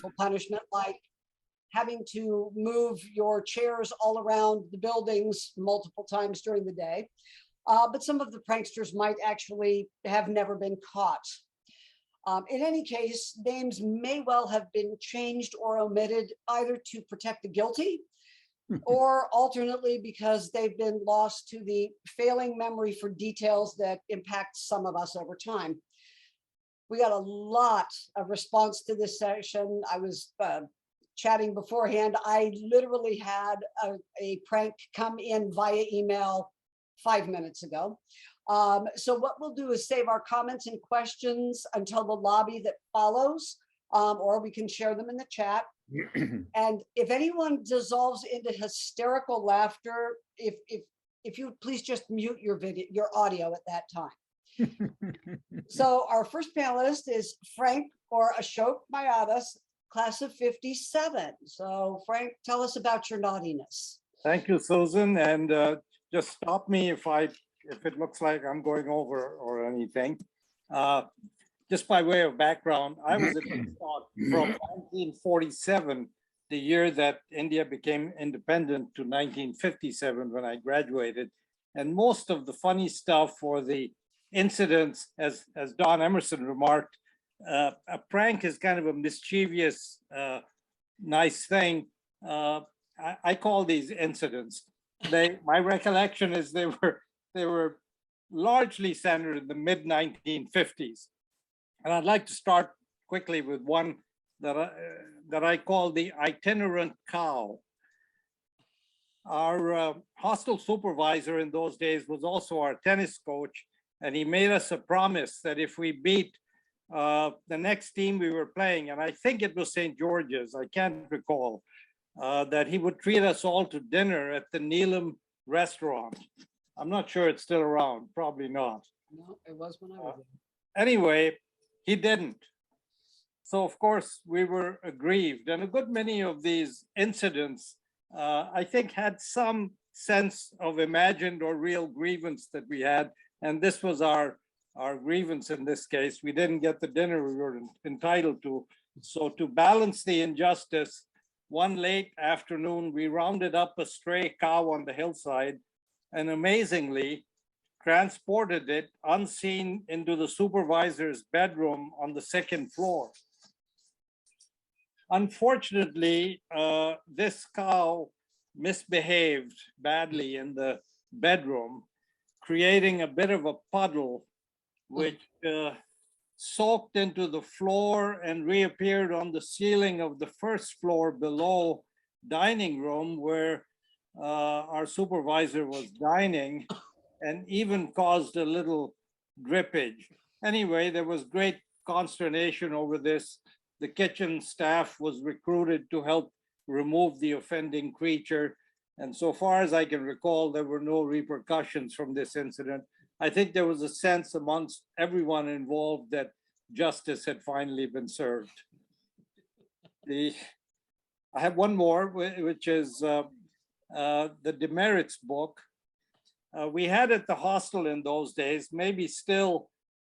for punishment, like having to move your chairs all around the buildings multiple times during the day. But some of the pranksters might actually have never been caught. In any case, names may well have been changed or omitted either to protect the guilty or alternately because they've been lost to the failing memory for details that impact some of us over time. We got a lot of response to this session. I was chatting beforehand. I literally had a prank come in via email 5 minutes ago. So what we'll do is save our comments and questions until the lobby that follows, or we can share them in the chat. And if anyone dissolves into hysterical laughter, if you would please just mute your audio at that time. So our first panelist is Frank or Ashok Mayadas, class of 57. So Frank, tell us about your naughtiness. Thank you, Susan, and just stop me if it looks like I'm going over or anything. Just by way of background, I was at Woodstock from 1947, the year that India became independent, to 1957 when I graduated. And most of the funny stuff or the incidents, as Don Emerson remarked, a prank is kind of a mischievous, nice thing. I call these incidents. My recollection is they were largely centered in the mid 1950s. And I'd like to start quickly with one that I call the itinerant cow. Our hostel supervisor in those days was also our tennis coach, and he made us a promise that if we beat the next team we were playing, and I think it was St. George's, I can't recall, that he would treat us all to dinner at the Neelam restaurant. I'm not sure it's still around, probably not. No, it was when I was there. Anyway, he didn't. So of course we were aggrieved, and a good many of these incidents, I think, had some sense of imagined or real grievance that we had, and this was our grievance in this case. We didn't get the dinner we were entitled to. So to balance the injustice, one late afternoon, we rounded up a stray cow on the hillside and amazingly transported it unseen into the supervisor's bedroom on the second floor. Unfortunately, this cow misbehaved badly in the bedroom, creating a bit of a puddle, which soaked into the floor and reappeared on the ceiling of the first floor below dining room where our supervisor was dining, and even caused a little drippage. Anyway, there was great consternation over this. The kitchen staff was recruited to help remove the offending creature. And so far as I can recall, there were no repercussions from this incident. I think there was a sense amongst everyone involved that justice had finally been served. I have one more, which is the demerits book. We had at the hostel in those days, maybe still,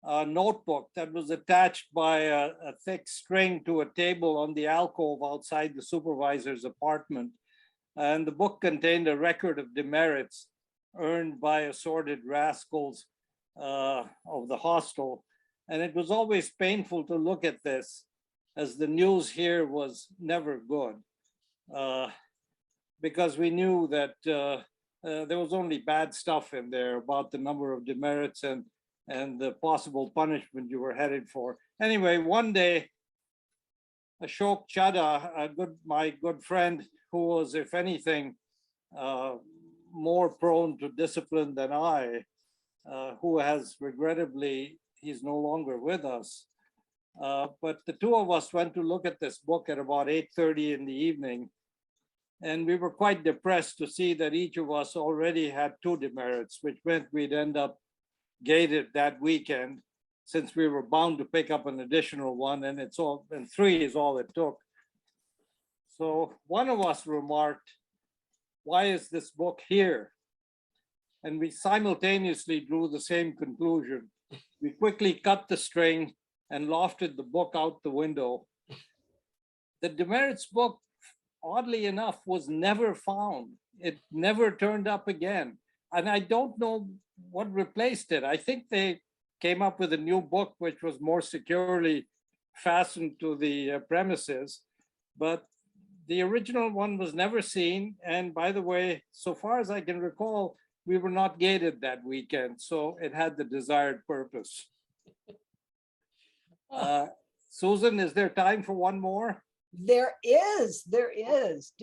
a notebook that was attached by a thick string to a table on the alcove outside the supervisor's apartment. And the book contained a record of demerits earned by assorted rascals of the hostel. And it was always painful to look at this, as the news here was never good, because we knew that there was only bad stuff in there about the number of demerits and the possible punishment you were headed for. Anyway, one day, Ashok Chadha, my good friend, who was, if anything, more prone to discipline than I, who has regrettably, he's no longer with us. But the two of us went to look at this book at about 8:30 in the evening. And we were quite depressed to see that each of us already had 2 demerits, which meant we'd end up gated that weekend, since we were bound to pick up an additional one, and 3 is all it took. So one of us remarked, "Why is this book here?" And we simultaneously drew the same conclusion. We quickly cut the string and lofted the book out the window. the demerits book, oddly enough, was never found. It never turned up again. And I don't know what replaced it. I think they came up with a new book which was more securely fastened to the premises, but the original one was never seen. And by the way, so far as I can recall, we were not gated that weekend, so it had the desired purpose. Susan, is there time for one more? There is. Do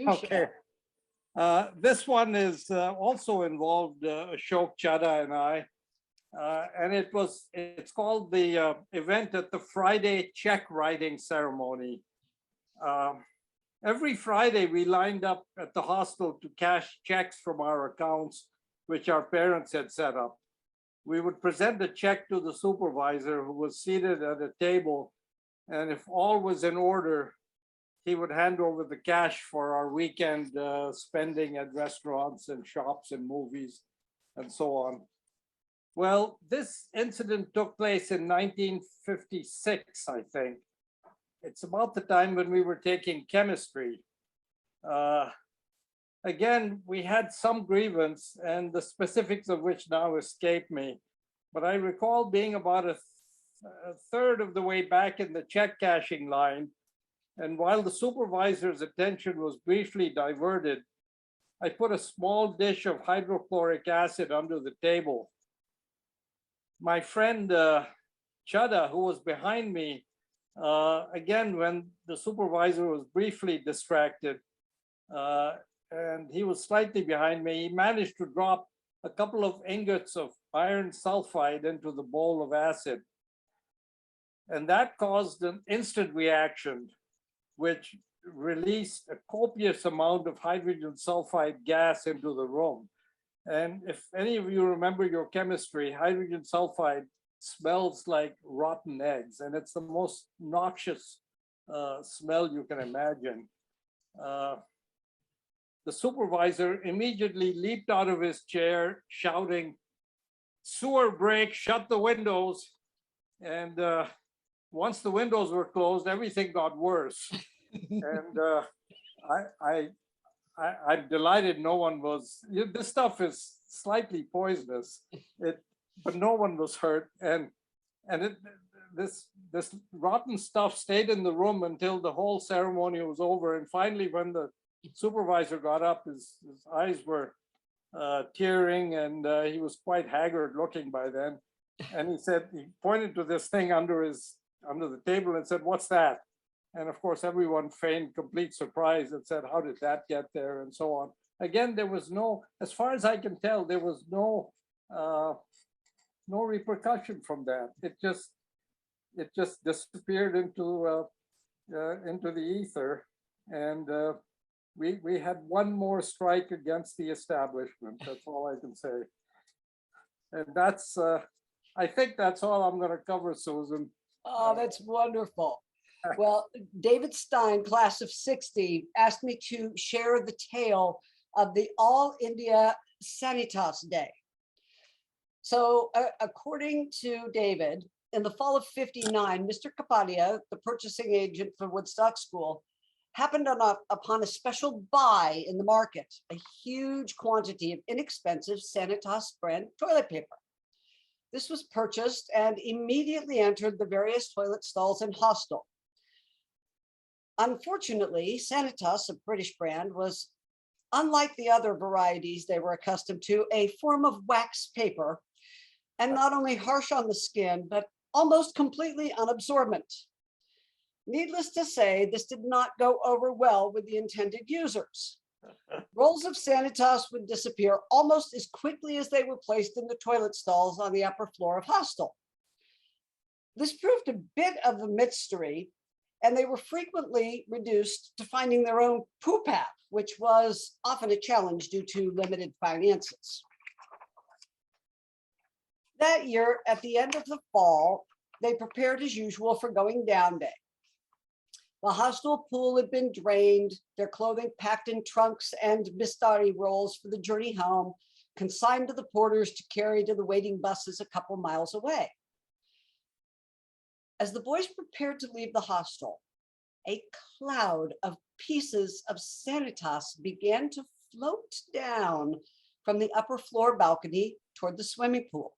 Okay. share. This one is also involved Ashok Chadha and I, and it's called the event at the Friday check writing ceremony. Every Friday we lined up at the hostel to cash checks from our accounts, which our parents had set up. We would present a check to the supervisor, who was seated at a table, and if all was in order, he would hand over the cash for our weekend spending at restaurants and shops and movies and so on. Well, this incident took place in 1956, I think. It's about the time when we were taking chemistry. Again, we had some grievance, and the specifics of which now escape me. But I recall being about a third of the way back in the check cashing line. And while the supervisor's attention was briefly diverted, I put a small dish of hydrochloric acid under the table. My friend Chadha, who was behind me, again, when the supervisor was briefly distracted, and he was slightly behind me, he managed to drop a couple of ingots of iron sulfide into the bowl of acid. And that caused an instant reaction, which released a copious amount of hydrogen sulfide gas into the room. And if any of you remember your chemistry, hydrogen sulfide smells like rotten eggs, and it's the most noxious smell you can imagine. The supervisor immediately leaped out of his chair shouting, "Sewer break, shut the windows." And once the windows were closed, everything got worse. And I'm delighted no one was, this stuff is slightly poisonous, but no one was hurt. And this rotten stuff stayed in the room until the whole ceremony was over. And finally, when the supervisor got up, his eyes were tearing, and he was quite haggard looking by then. And he pointed to this thing under the table and said, "What's that?" And of course, everyone feigned complete surprise and said, "How did that get there?" and so on. Again, there was no, as far as I can tell, there was no repercussion from that. It just disappeared into the ether, and we had one more strike against the establishment. That's all I can say. And that's, I think that's all I'm going to cover, Susan. Oh, that's wonderful. Well, David Stein, class of 60, asked me to share the tale of the All India Sanitas Day. So according to David, in the fall of '59, Mr. Kapadia, the purchasing agent for Woodstock School, happened upon a special buy in the market, a huge quantity of inexpensive Sanitas brand toilet paper. This was purchased and immediately entered the various toilet stalls and hostel. Unfortunately, Sanitas, a British brand, was, unlike the other varieties they were accustomed to, a form of wax paper, and not only harsh on the skin, but almost completely unabsorbent. Needless to say, this did not go over well with the intended users. Rolls of Sanitas would disappear almost as quickly as they were placed in the toilet stalls on the upper floor of hostel. This proved a bit of a mystery, and they were frequently reduced to finding their own poo pap, which was often a challenge due to limited finances. That year, at the end of the fall, they prepared as usual for going down day. The hostel pool had been drained, their clothing packed in trunks and bistari rolls for the journey home, consigned to the porters to carry to the waiting buses a couple miles away. As the boys prepared to leave the hostel, a cloud of pieces of Sanitas began to float down from the upper floor balcony toward the swimming pool.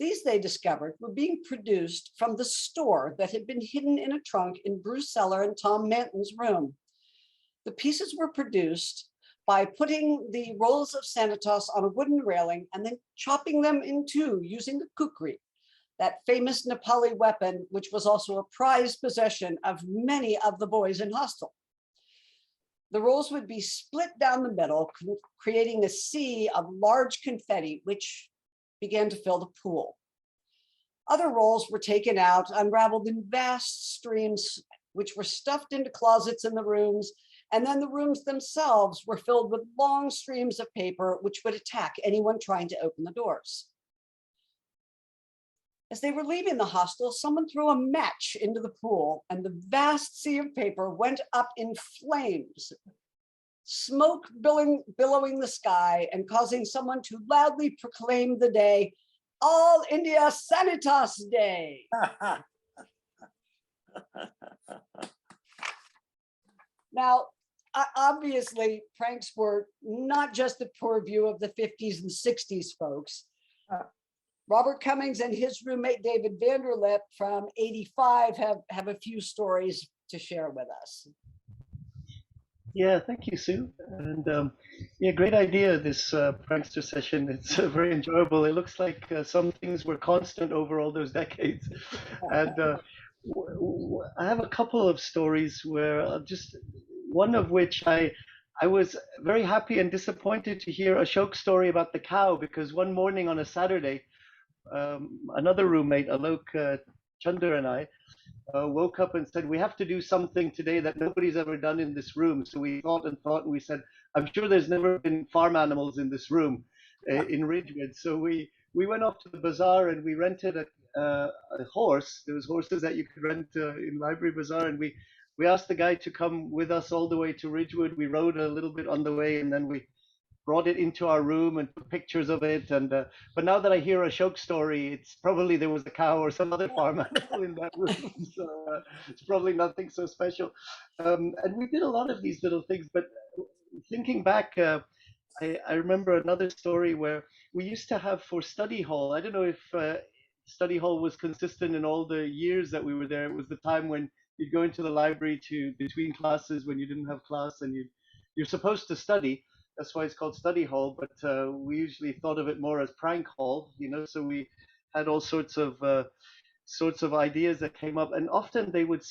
These, they discovered, were being produced from the store that had been hidden in a trunk in Bruce Seller and Tom Manton's room. The pieces were produced by putting the rolls of Sanitas on a wooden railing and then chopping them in two using the kukri, that famous Nepali weapon, which was also a prized possession of many of the boys in hostel. The rolls would be split down the middle, creating a sea of large confetti, which began to fill the pool. Other rolls were taken out, unraveled in vast streams, which were stuffed into closets in the rooms, and then the rooms themselves were filled with long streams of paper, which would attack anyone trying to open the doors. As they were leaving the hostel, someone threw a match into the pool, and the vast sea of paper went up in flames, smoke billowing the sky and causing someone to loudly proclaim the day, All India Sanitas Day. Now, obviously, pranks were not just the purview of the 50s and 60s, folks. Robert Cummings and his roommate, David Vanderlip from 85 have a few stories to share with us. Yeah, thank you, Sue. And yeah, great idea, this prankster session. It's very enjoyable. It looks like some things were constant over all those decades. And I have a couple of stories where just one of which I was very happy and disappointed to hear Ashok's story about the cow, because one morning on a Saturday, another roommate, Alok Chander, and I woke up and said, we have to do something today that nobody's ever done in this room. So we thought and thought, and we said, I'm sure there's never been farm animals in this room in Ridgewood. So we went off to the bazaar and we rented a horse. There was horses that you could rent in Library Bazaar, and we asked the guy to come with us all the way to Ridgewood. We rode a little bit on the way, and then we brought it into our room and took pictures of it. And but now that I hear Ashok's story, it's probably there was a cow or some other farm animal in that room. So it's probably nothing so special. And we did a lot of these little things. But thinking back, I remember another story where we used to have for study hall. I don't know if study hall was consistent in all the years that we were there. It was the time when you'd go into the library to between classes when you didn't have class, and you're supposed to study. That's why it's called study hall, but we usually thought of it more as prank hall, you know. So we had all sorts of ideas that came up, and often they would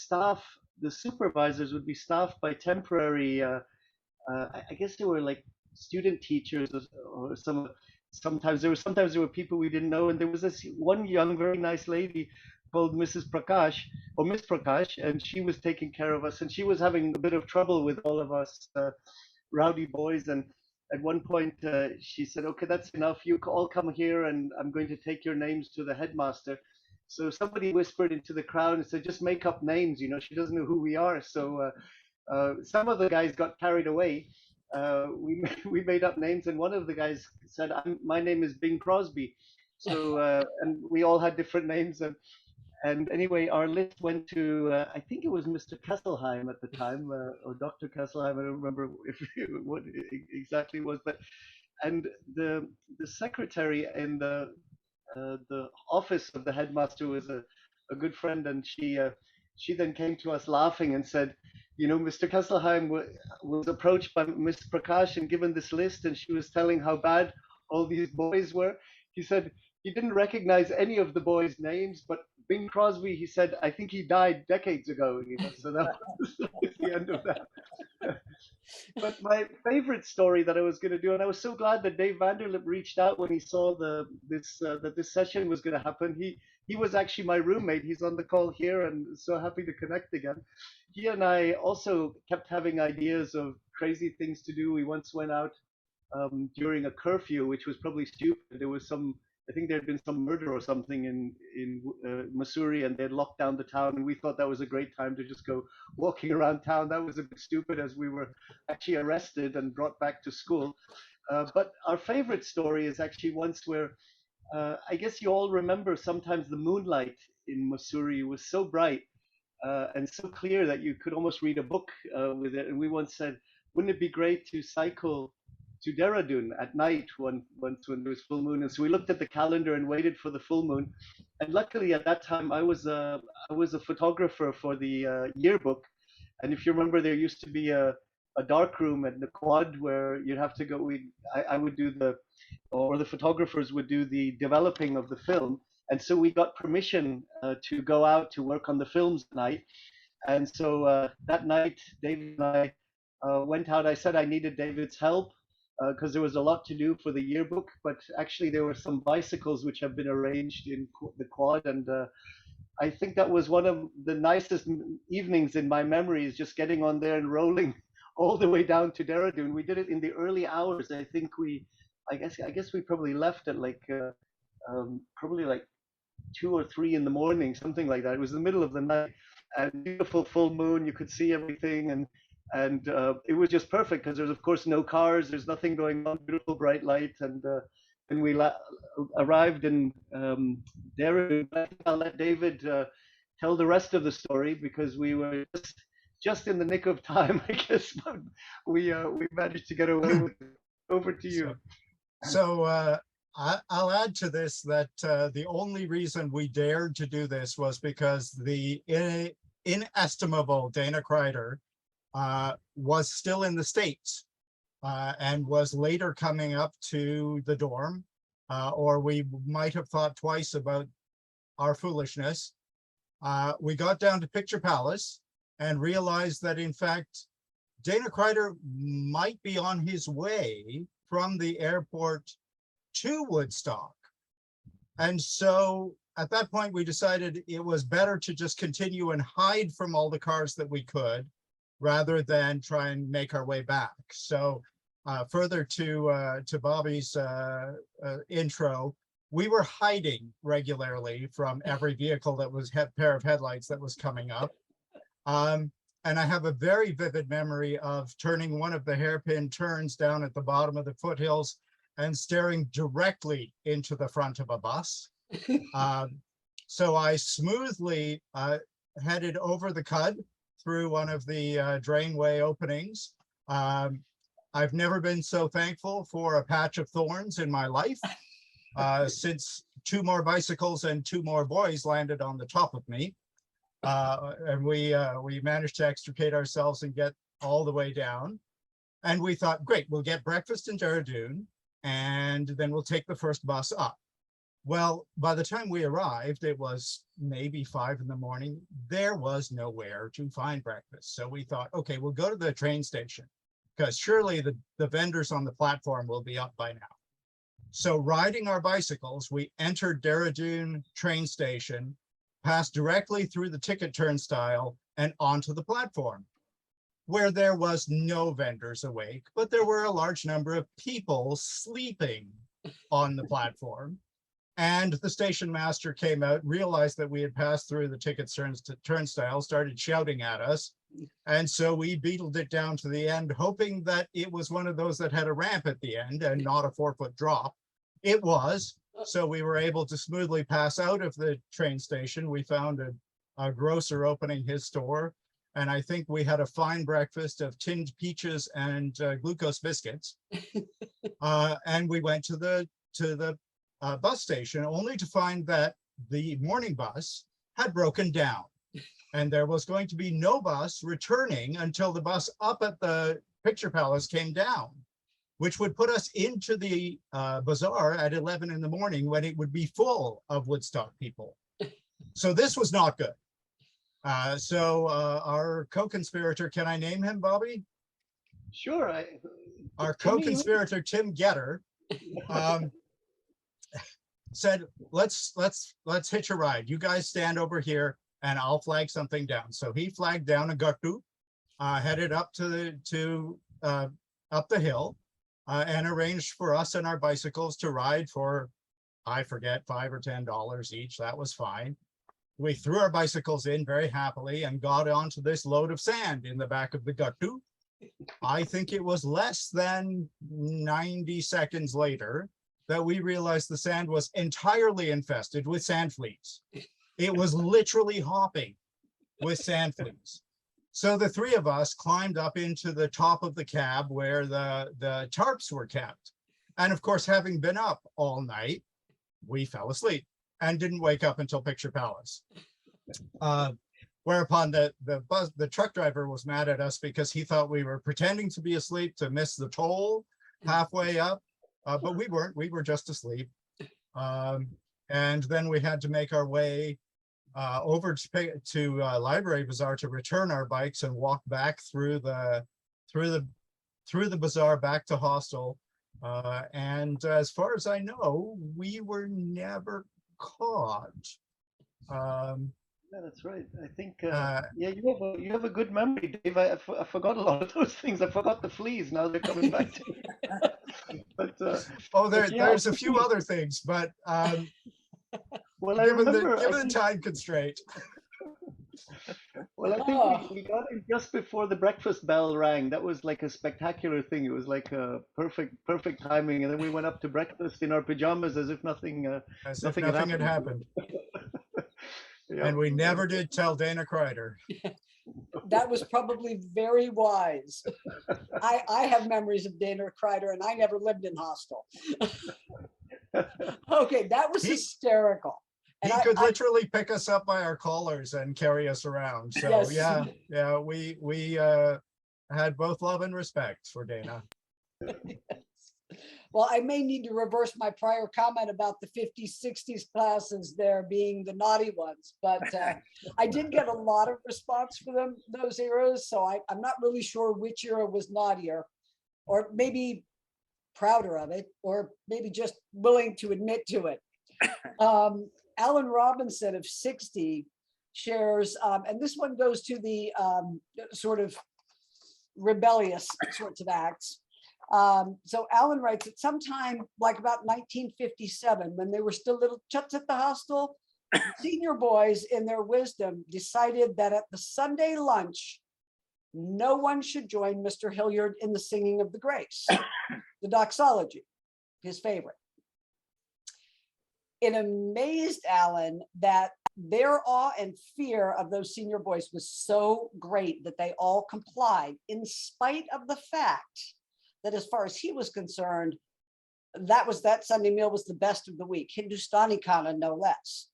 the supervisors would be staffed by temporary. I guess they were like student teachers, or sometimes there were people we didn't know, and there was this one young, very nice lady called Mrs. Prakash or Miss Prakash, and she was taking care of us, and she was having a bit of trouble with all of us. Rowdy boys, and at one point she said, okay, that's enough, you all come here and I'm going to take your names to the headmaster. So somebody whispered into the crowd and said, just make up names, you know, she doesn't know who we are. So some of the guys got carried away. We made up names, and one of the guys said, my name is Bing Crosby. So and we all had different names, and anyway, our list went to, I think it was Mr. Kesselheim at the time, or Dr. Kesselheim. I don't remember what exactly it was, and the secretary in the office of the headmaster was a good friend, and she then came to us laughing and said, you know, Mr. Kesselheim was approached by Miss Prakash and given this list, and she was telling how bad all these boys were. He said he didn't recognize any of the boys' names, but Bing Crosby, he said, I think he died decades ago. You know, so that was the end of that. But my favorite story that I was going to do, and I was so glad that Dave Vanderlip reached out when he saw that this session was going to happen. He was actually my roommate. He's on the call here, and so happy to connect again. He and I also kept having ideas of crazy things to do. We once went out during a curfew, which was probably stupid. There was I think there had been some murder or something in Missouri, and they had locked down the town, and we thought that was a great time to just go walking around town. That was a bit stupid, as we were actually arrested and brought back to school. But our favorite story is actually once where I guess you all remember sometimes the moonlight in Missouri was so bright. and so clear that you could almost read a book with it. And we once said, wouldn't it be great to cycle to Dehradun at night once when there was full moon? And so we looked at the calendar and waited for the full moon. And luckily at that time I was a photographer for the yearbook. And if you remember, there used to be a dark room at the quad where you'd have to go. I would do or the photographers would do the developing of the film. And so we got permission to go out to work on the films at night. And so that night, David and I went out. I said I needed David's help because there was a lot to do for the yearbook. But actually, there were some bicycles which have been arranged in the quad. And I think that was one of the nicest evenings in my memory, is just getting on there and rolling all the way down to Dehradun. We did it in the early hours. I think I guess we probably left at like probably like 2 or 3 in the morning, something like that. It was the middle of the night, and beautiful full moon. You could see everything, and it was just perfect because there's of course no cars. There's nothing going on. Beautiful bright light, and we arrived in Dehradun. I think I'll let David tell the rest of the story because we were just in the nick of time, I guess. But we managed to get away with it. Over to you. So I'll add to this that the only reason we dared to do this was because the inestimable Dana Kreider was still in the States and was later coming up to the dorm, or we might have thought twice about our foolishness. We got down to Picture Palace and realized that, in fact, Dana Kreider might be on his way from the airport to Woodstock. And so at that point, we decided it was better to just continue and hide from all the cars that we could, rather than try and make our way back. So further to Bobby's intro, we were hiding regularly from every vehicle that was pair of headlights that was coming up. And I have a very vivid memory of turning one of the hairpin turns down at the bottom of the foothills and staring directly into the front of a bus. So I smoothly headed over the Cud through one of the drainway openings. I've never been so thankful for a patch of thorns in my life since 2 more bicycles and 2 more boys landed on the top of me. And we managed to extricate ourselves and get all the way down. And we thought, great, we'll get breakfast in Dehradun, and then we'll take the first bus up. Well, by the time we arrived, it was maybe 5 in the morning. There was nowhere to find breakfast. So we thought, okay, we'll go to the train station because surely the vendors on the platform will be up by now. So riding our bicycles, we entered Dehradun train station, passed directly through the ticket turnstile and onto the platform, where there was no vendors awake, but there were a large number of people sleeping on the platform. And the station master came out, realized that we had passed through the ticket turnstile, started shouting at us. And so we beetled it down to the end, hoping that it was one of those that had a ramp at the end and not a 4-foot drop. It was. So we were able to smoothly pass out of the train station. We found a grocer opening his store. And I think we had a fine breakfast of tinned peaches and glucose biscuits. And we went to the bus station, only to find that the morning bus had broken down. And there was going to be no bus returning until the bus up at the Picture Palace came down, which would put us into the bazaar at 11 in the morning when it would be full of Woodstock people. So this was not good. So our co-conspirator, can I name him, Bobby? Sure. Our co-conspirator, Tim Getter, said, let's hitch a ride. You guys stand over here and I'll flag something down. So he flagged down a gatu, headed up up the hill, and arranged for us and our bicycles to ride for, I forget, $5 or $10 each. That was fine. We threw our bicycles in very happily and got onto this load of sand in the back of the gatu. I think it was less than 90 seconds later that we realized the sand was entirely infested with sand fleas. It was literally hopping with sand fleas. So the three of us climbed up into the top of the cab where the tarps were kept. And of course, having been up all night, we fell asleep and didn't wake up until Picture Palace. Whereupon the truck driver was mad at us because he thought we were pretending to be asleep to miss the toll halfway up, but we weren't. We were just asleep. And then we had to make our way over to Library Bazaar to return our bikes and walk back through the bazaar back to hostel. And as far as I know, we were never caught. Yeah, that's right. I think, yeah, you have a good memory, Dave. I forgot a lot of those things. I forgot the fleas. Now they're coming back to me. But there's a few other things, but well, I given remember, the time constraint. well, I think we got in just before the breakfast bell rang. That was like a spectacular thing. It was like a perfect timing. And then we went up to breakfast in our pajamas as if nothing had happened. Yeah. And we never did tell Dana Kreider. That was probably very wise. I have memories of Dana Kreider, and I never lived in hostel. Okay, that was hysterical. He And could literally pick us up by our collars and carry us around. So Yes. yeah, we had both love and respect for Dana. Well, I may need to reverse my prior comment about the 50s, 60s classes there being the naughty ones, but I did get a lot of response for them, those eras. So I'm not really sure which era was naughtier, or maybe prouder of it, or maybe just willing to admit to it. Alan Robinson of 60 shares, and this one goes to the sort of rebellious sorts of acts. So Alan writes that sometime like about 1957, when they were still little chuts at the hostel, senior boys in their wisdom decided that at the Sunday lunch, no one should join Mr. Hilliard in the singing of the grace, the doxology, his favorite. It amazed Alan that their awe and fear of those senior boys was so great that they all complied, in spite of the fact that, as far as he was concerned, that Sunday meal was the best of the week, Hindustani Khana no less.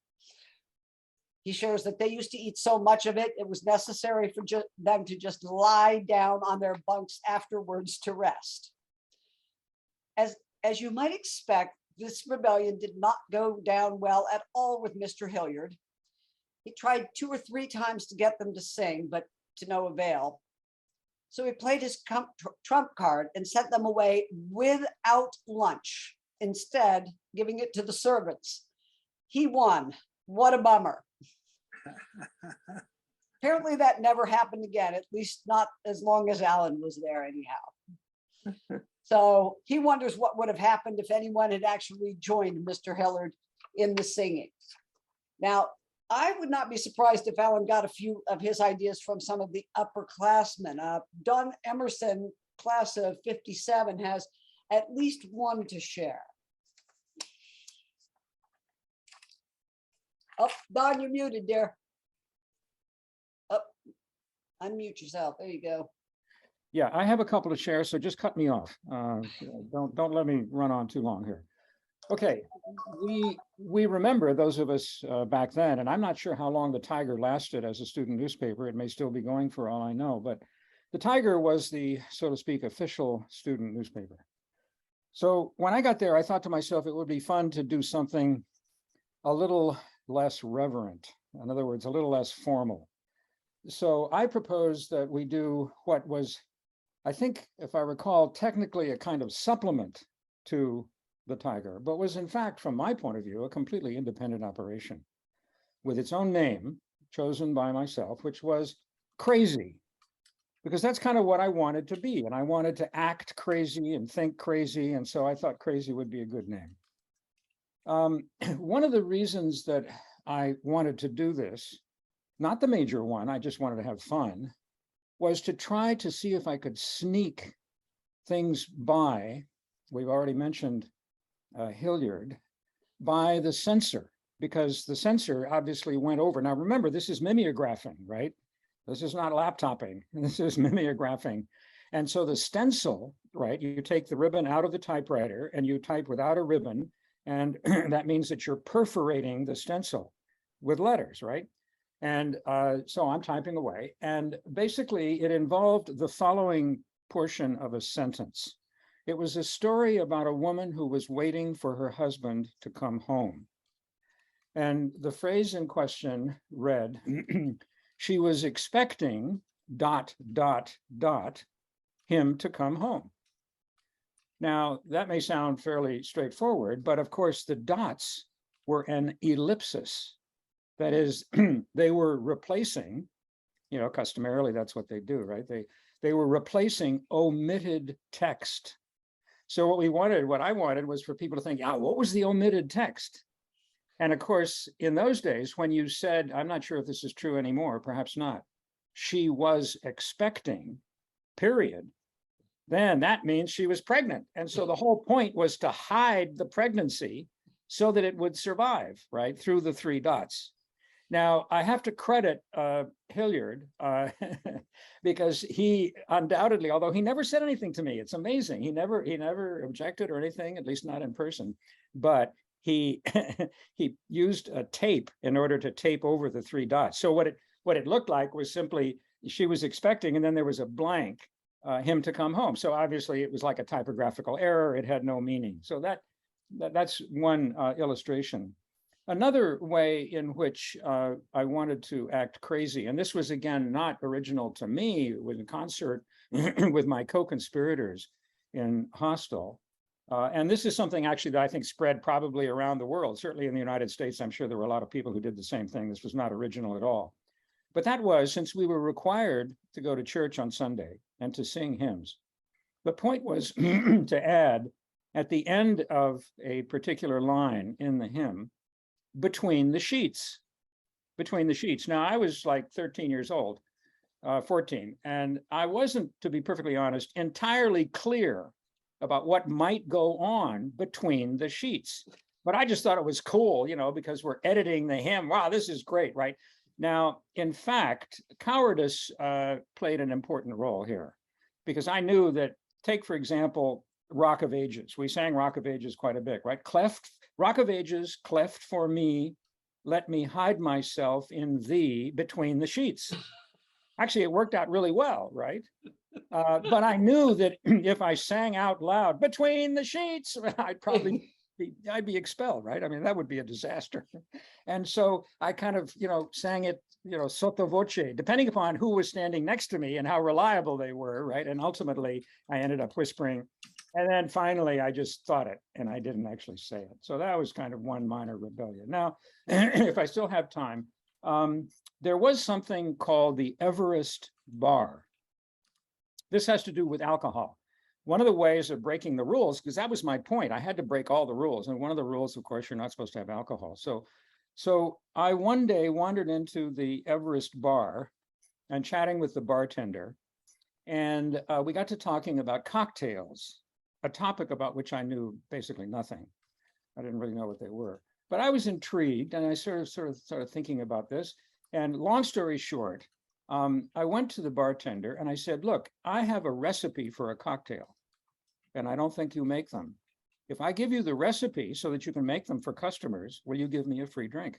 He shares that they used to eat so much of it, it was necessary for them to just lie down on their bunks afterwards to rest. As you might expect, this rebellion did not go down well at all with Mr. Hilliard. He tried 2 or 3 times to get them to sing, but to no avail. So he played his trump card and sent them away without lunch, instead giving it to the servants. He won. What a bummer. Apparently that never happened again, at least not as long as Alan was there anyhow. So he wonders what would have happened if anyone had actually joined Mr. Hilliard in the singing. Now, I would not be surprised if Alan got a few of his ideas from some of the upperclassmen. Don Emerson, class of 57, has at least one to share. Oh, Don, you're muted, dear. Oh, unmute yourself. There you go. Yeah, I have a couple to share, so just cut me off. Don't let me run on too long here. Okay, we remember, those of us back then, and I'm not sure how long the Tiger lasted as a student newspaper. It may still be going for all I know, but the Tiger was the, so to speak, official student newspaper. So when I got there, I thought to myself, it would be fun to do something a little less reverent. In other words, a little less formal. So I proposed that we do what was, I think, if I recall, technically a kind of supplement to the Tiger, but was in fact, from my point of view, a completely independent operation with its own name chosen by myself, which was Crazy, because that's kind of what I wanted to be. And I wanted to act crazy and think crazy. And so I thought Crazy would be a good name. One of the reasons that I wanted to do this, not the major one, I just wanted to have fun, was to try to see if I could sneak things by, we've already mentioned Hilliard, by the censor because the sensor obviously went over. Now, remember, this is mimeographing, right? This is not laptoping. This is mimeographing. And so the stencil, right, you take the ribbon out of the typewriter and you type without a ribbon. And that means that you're perforating the stencil with letters, right? And so I'm typing away. And basically, it involved the following portion of a sentence. It was a story about a woman who was waiting for her husband to come home. And the phrase in question read, she was expecting ... him to come home. Now, that may sound fairly straightforward, but of course the dots were an ellipsis. That is, they were replacing, customarily that's what they do, right? They were replacing omitted text. So what I wanted was for people to think, what was the omitted text? And of course, in those days, when you said, I'm not sure if this is true anymore, perhaps not, she was expecting, period, then that means she was pregnant. And so the whole point was to hide the pregnancy so that it would survive, right, through the 3 dots. Now, I have to credit Hilliard because he undoubtedly, although he never said anything to me, it's amazing. He never objected or anything, at least not in person, but he he used a tape in order to tape over the 3 dots. So what it looked like was simply she was expecting, and then there was a blank, him to come home. So obviously it was like a typographical error. It had no meaning. So that's one illustration. Another way in which I wanted to act crazy, and this was again not original to me, it was in concert with my co-conspirators in Hostel. And this is something actually that I think spread probably around the world. Certainly in the United States, I'm sure there were a lot of people who did the same thing. This was not original at all. But that was, since we were required to go to church on Sunday and to sing hymns, the point was to add at the end of a particular line in the hymn, between the sheets. Now, I was like 13 years old, 14, and I wasn't, to be perfectly honest, entirely clear about what might go on between the sheets. But I just thought it was cool, because we're editing the hymn. Wow, this is great, right? Now, in fact, cowardice played an important role here, because I knew that, take, for example, Rock of Ages. We sang Rock of Ages quite a bit, right? Cleft, Rock of Ages, cleft for me, let me hide myself in thee between the sheets. Actually, it worked out really well, right? But I knew that if I sang out loud, between the sheets, I'd be expelled, right? I mean, that would be a disaster. And so I kind of, sang it, sotto voce, depending upon who was standing next to me and how reliable they were, right? And ultimately, I ended up whispering. And then finally, I just thought it, and I didn't actually say it. So that was kind of one minor rebellion. Now, if I still have time, there was something called the Everest bar. This has to do with alcohol. One of the ways of breaking the rules, because that was my point, I had to break all the rules. And one of the rules, of course, you're not supposed to have alcohol. So I one day wandered into the Everest bar and chatting with the bartender. And we got to talking about cocktails, a topic about which I knew basically nothing. I didn't really know what they were. But I was intrigued, and I sort of started thinking about this. And long story short, I went to the bartender and I said, look, I have a recipe for a cocktail, and I don't think you make them. If I give you the recipe so that you can make them for customers, will you give me a free drink?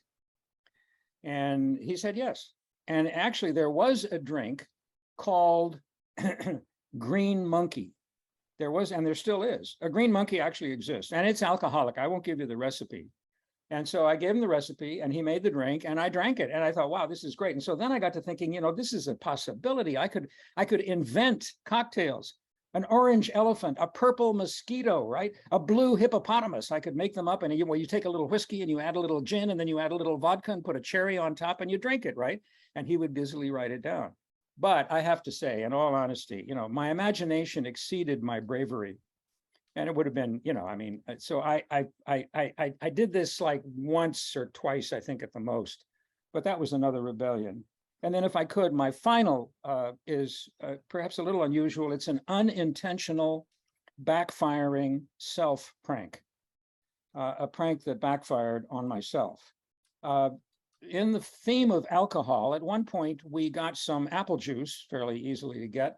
And he said yes. And actually, there was a drink called Green Monkey. There was, and there still is. A Green Monkey actually exists, and it's alcoholic. I won't give you the recipe. And so I gave him the recipe and he made the drink and I drank it. And I thought, wow, this is great. And so then I got to thinking, this is a possibility. I could invent cocktails, an orange elephant, a purple mosquito, right? A blue hippopotamus. I could make them up, and you take a little whiskey and you add a little gin and then you add a little vodka and put a cherry on top and you drink it, right? And he would busily write it down. But I have to say, in all honesty, my imagination exceeded my bravery. And it would have been, so I did this like once or twice, I think, at the most, but that was another rebellion. And then if I could, my final is perhaps a little unusual. It's an unintentional backfiring self prank, a prank that backfired on myself. In the theme of alcohol, at one point, we got some apple juice, fairly easily to get,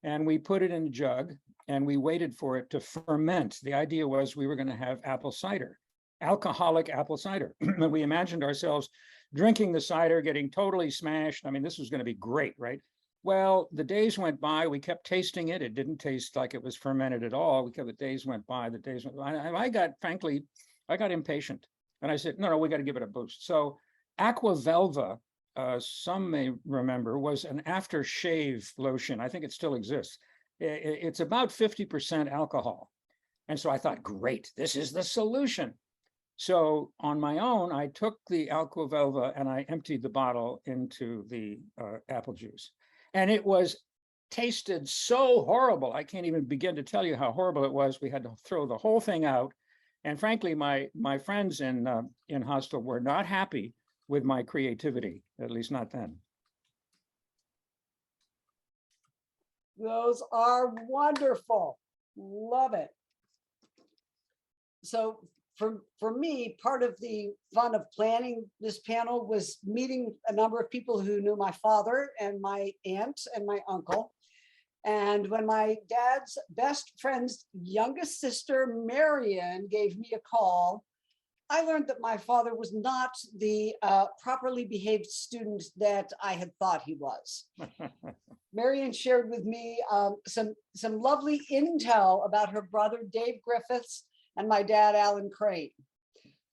and we put it in a jug and we waited for it to ferment. The idea was we were going to have apple cider, alcoholic apple cider. And we imagined ourselves drinking the cider, getting totally smashed. I mean, this was going to be great, right? Well, the days went by, we kept tasting it. It didn't taste like it was fermented at all. The days went by, the days went by. I got, frankly, I got impatient. And I said, no, we got to give it a boost. So Aquavelva, some may remember, was an aftershave lotion. I think it still exists. It's about 50% alcohol. And so I thought, great, this is the solution. So on my own, I took the Aquavelva and I emptied the bottle into the apple juice. And it tasted so horrible. I can't even begin to tell you how horrible it was. We had to throw the whole thing out. And frankly, my friends in Hostel were not happy with my creativity, at least not then. Those are wonderful. Love it. So for me, part of the fun of planning this panel was meeting a number of people who knew my father and my aunt and my uncle. And when my dad's best friend's youngest sister, Marion, gave me a call, I learned that my father was not the properly behaved student that I had thought he was. Marion shared with me some lovely intel about her brother, Dave Griffiths, and my dad, Alan Crain.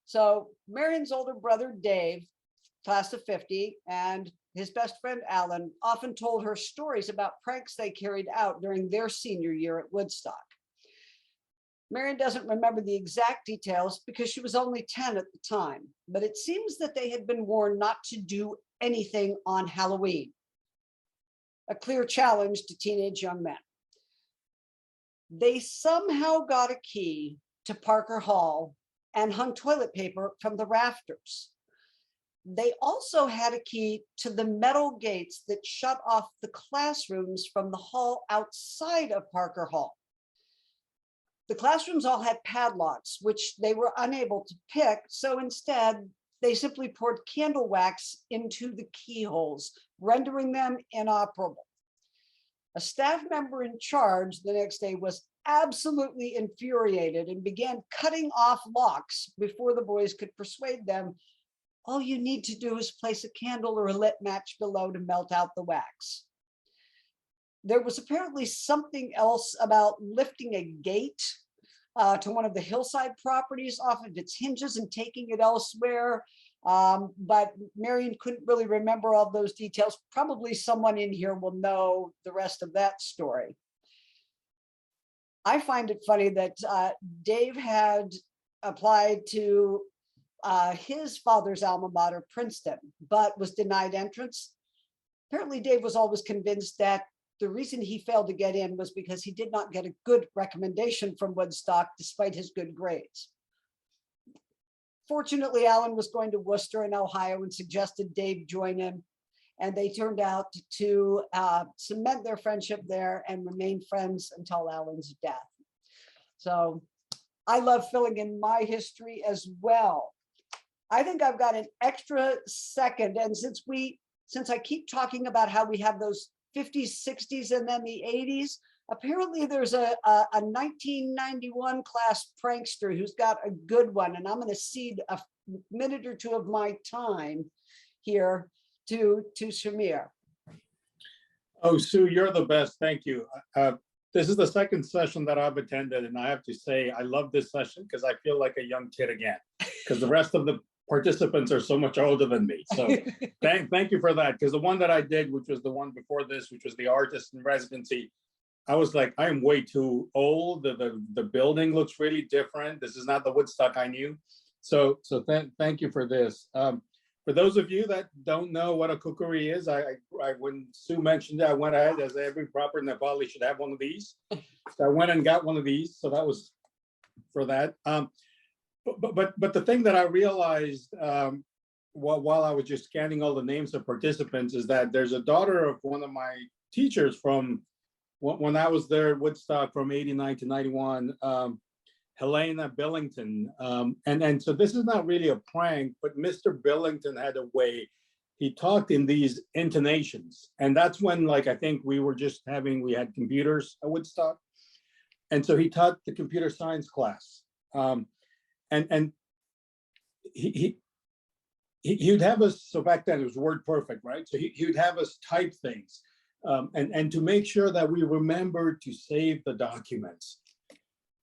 So Marion's older brother, Dave, class of 50, and his best friend, Alan, often told her stories about pranks they carried out during their senior year at Woodstock. Marion doesn't remember the exact details because she was only 10 at the time, but it seems that they had been warned not to do anything on Halloween, a clear challenge to teenage young men. They somehow got a key to Parker Hall and hung toilet paper from the rafters. They also had a key to the metal gates that shut off the classrooms from the hall outside of Parker Hall. The classrooms all had padlocks, which they were unable to pick. So instead, they simply poured candle wax into the keyholes, rendering them inoperable. A staff member in charge the next day was absolutely infuriated and began cutting off locks before the boys could persuade them, all you need to do is place a candle or a lit match below to melt out the wax. There was apparently something else about lifting a gate to one of the hillside properties off of its hinges and taking it elsewhere. But Marion couldn't really remember all those details. Probably someone in here will know the rest of that story. I find it funny that Dave had applied to his father's alma mater, Princeton, but was denied entrance. Apparently, Dave was always convinced that the reason he failed to get in was because he did not get a good recommendation from Woodstock despite his good grades. Fortunately, Alan was going to Worcester in Ohio and suggested Dave join him, and they turned out to cement their friendship there and remain friends until Alan's death. So I love filling in my history as well. I think I've got an extra second, and since I keep talking about how we have those 50s, 60s, and then the 80s, apparently there's a 1991 class prankster who's got a good one, and I'm going to cede a minute or two of my time here to Shamir. Oh, Sue, you're the best. Thank you. This is the second session that I've attended, and I have to say I love this session because I feel like a young kid again, because the rest of the participants are so much older than me. So thank you for that, because the one that I did, which was the one before this, which was the artist in residency, I was like, I am way too old. The building looks really different. This is not the Woodstock I knew. So thank you for this. For those of you that don't know what a kukri is, when Sue mentioned it, I went ahead, as every proper Nepali should have one of these. So I went and got one of these. So that was for that. But the thing that I realized while I was just scanning all the names of participants is that there's a daughter of one of my teachers from when I was there at Woodstock from '89 to '91. Helena Billington. And so this is not really a prank, but Mr. Billington had a way, he talked in these intonations. And that's when, like, I think we had computers at Woodstock. And so he taught the computer science class. And he would have us, so back then it was word perfect, right? So he would have us type things. And to make sure that we remembered to save the documents.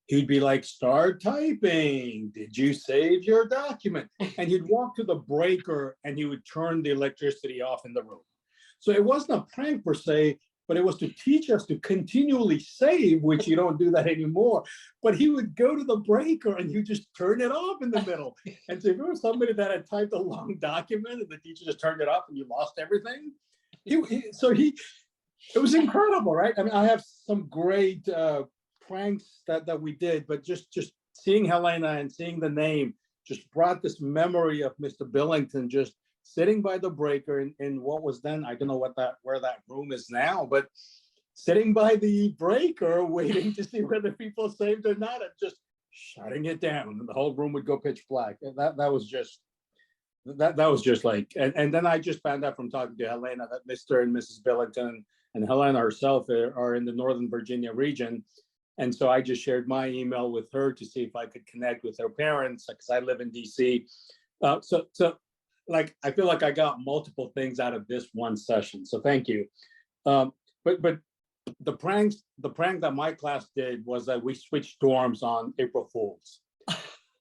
He'd be like, start typing. Did you save your document? And he'd walk to the breaker and he would turn the electricity off in the room. So it wasn't a prank per se, but it was to teach us to continually save, which you don't do that anymore. But he would go to the breaker and you just turn it off in the middle. And so if there was somebody that had typed a long document and the teacher just turned it off and you lost everything, it was incredible, right? I mean, I have some great pranks that we did, but just seeing Helena and seeing the name just brought this memory of Mr. Billington just sitting by the breaker in what was then, I don't know where that room is now, but sitting by the breaker waiting to see whether people saved or not, and just shutting it down, and the whole room would go pitch black. And that was just like, and then I just found out from talking to Helena that Mr. and Mrs. Billington and Helena herself are in the Northern Virginia region. And so I just shared my email with her to see if I could connect with her parents, because I live in DC. So like, I feel like I got multiple things out of this one session. So thank you. But the prank that my class did was that we switched dorms on April Fools.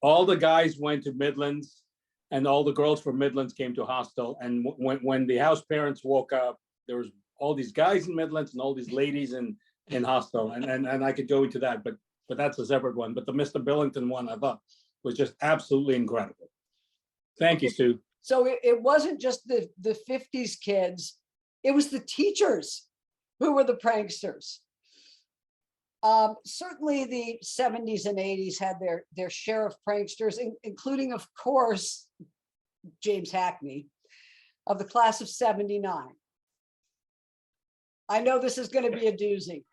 All the guys went to Midlands and all the girls from Midlands came to hostel. And when the house parents woke up, there was all these guys in Midlands and all these ladies in hostel, and I could go into that, but that's a separate one. But the Mr. Billington one I thought was just absolutely incredible. Thank you, Sue. So it wasn't just the 50s kids, it was the teachers who were the pranksters. Certainly the 70s and 80s had their share of pranksters, including, of course, James Hackney of the class of 79. I know this is going to be a doozy.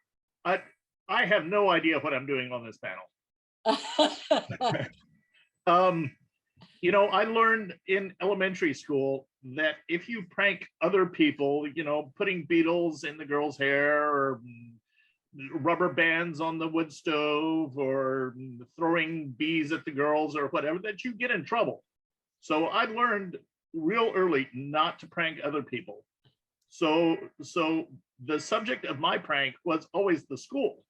I have no idea what I'm doing on this panel. You know, I learned in elementary school that if you prank other people, you know, putting beetles in the girl's hair or rubber bands on the wood stove or throwing bees at the girls or whatever, that you get in trouble. So I learned real early not to prank other people. So the subject of my prank was always the school.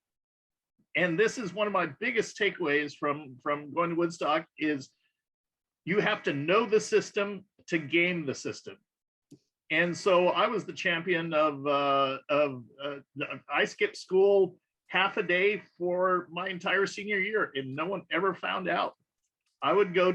And this is one of my biggest takeaways from going to Woodstock is you have to know the system to game the system. And so I was the champion I skipped school half a day for my entire senior year and no one ever found out. I would go,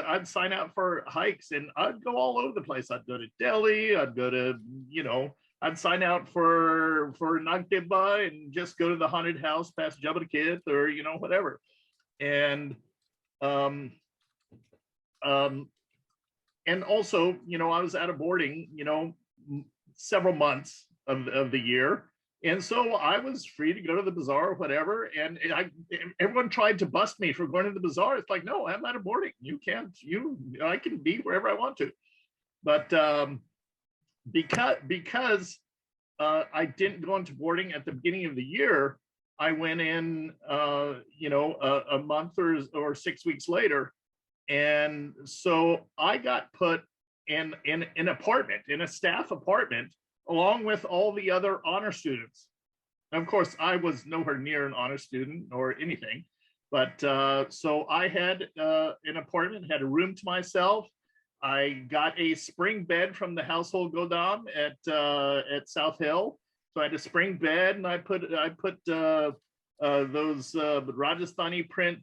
I'd sign out for hikes and I'd go all over the place. I'd go to Delhi, I'd go to, you know, I'd sign out for Nagdibba and just go to the haunted house past Jabba the Kid or, you know, whatever. And also, you know, I was out of boarding, you know, several months of the year. And so I was free to go to the bazaar or whatever. And everyone tried to bust me for going to the bazaar. It's like, no, I'm out of boarding. You can't, I can be wherever I want to. But because I didn't go into boarding at the beginning of the year, I went in, you know, a month or 6 weeks later. And so I got put in an apartment, in a staff apartment, along with all the other honor students. And of course, I was nowhere near an honor student or anything, but so I had an apartment, had a room to myself. I got a spring bed from the household Godam at South Hill. So I had a spring bed, and I put those Rajasthani print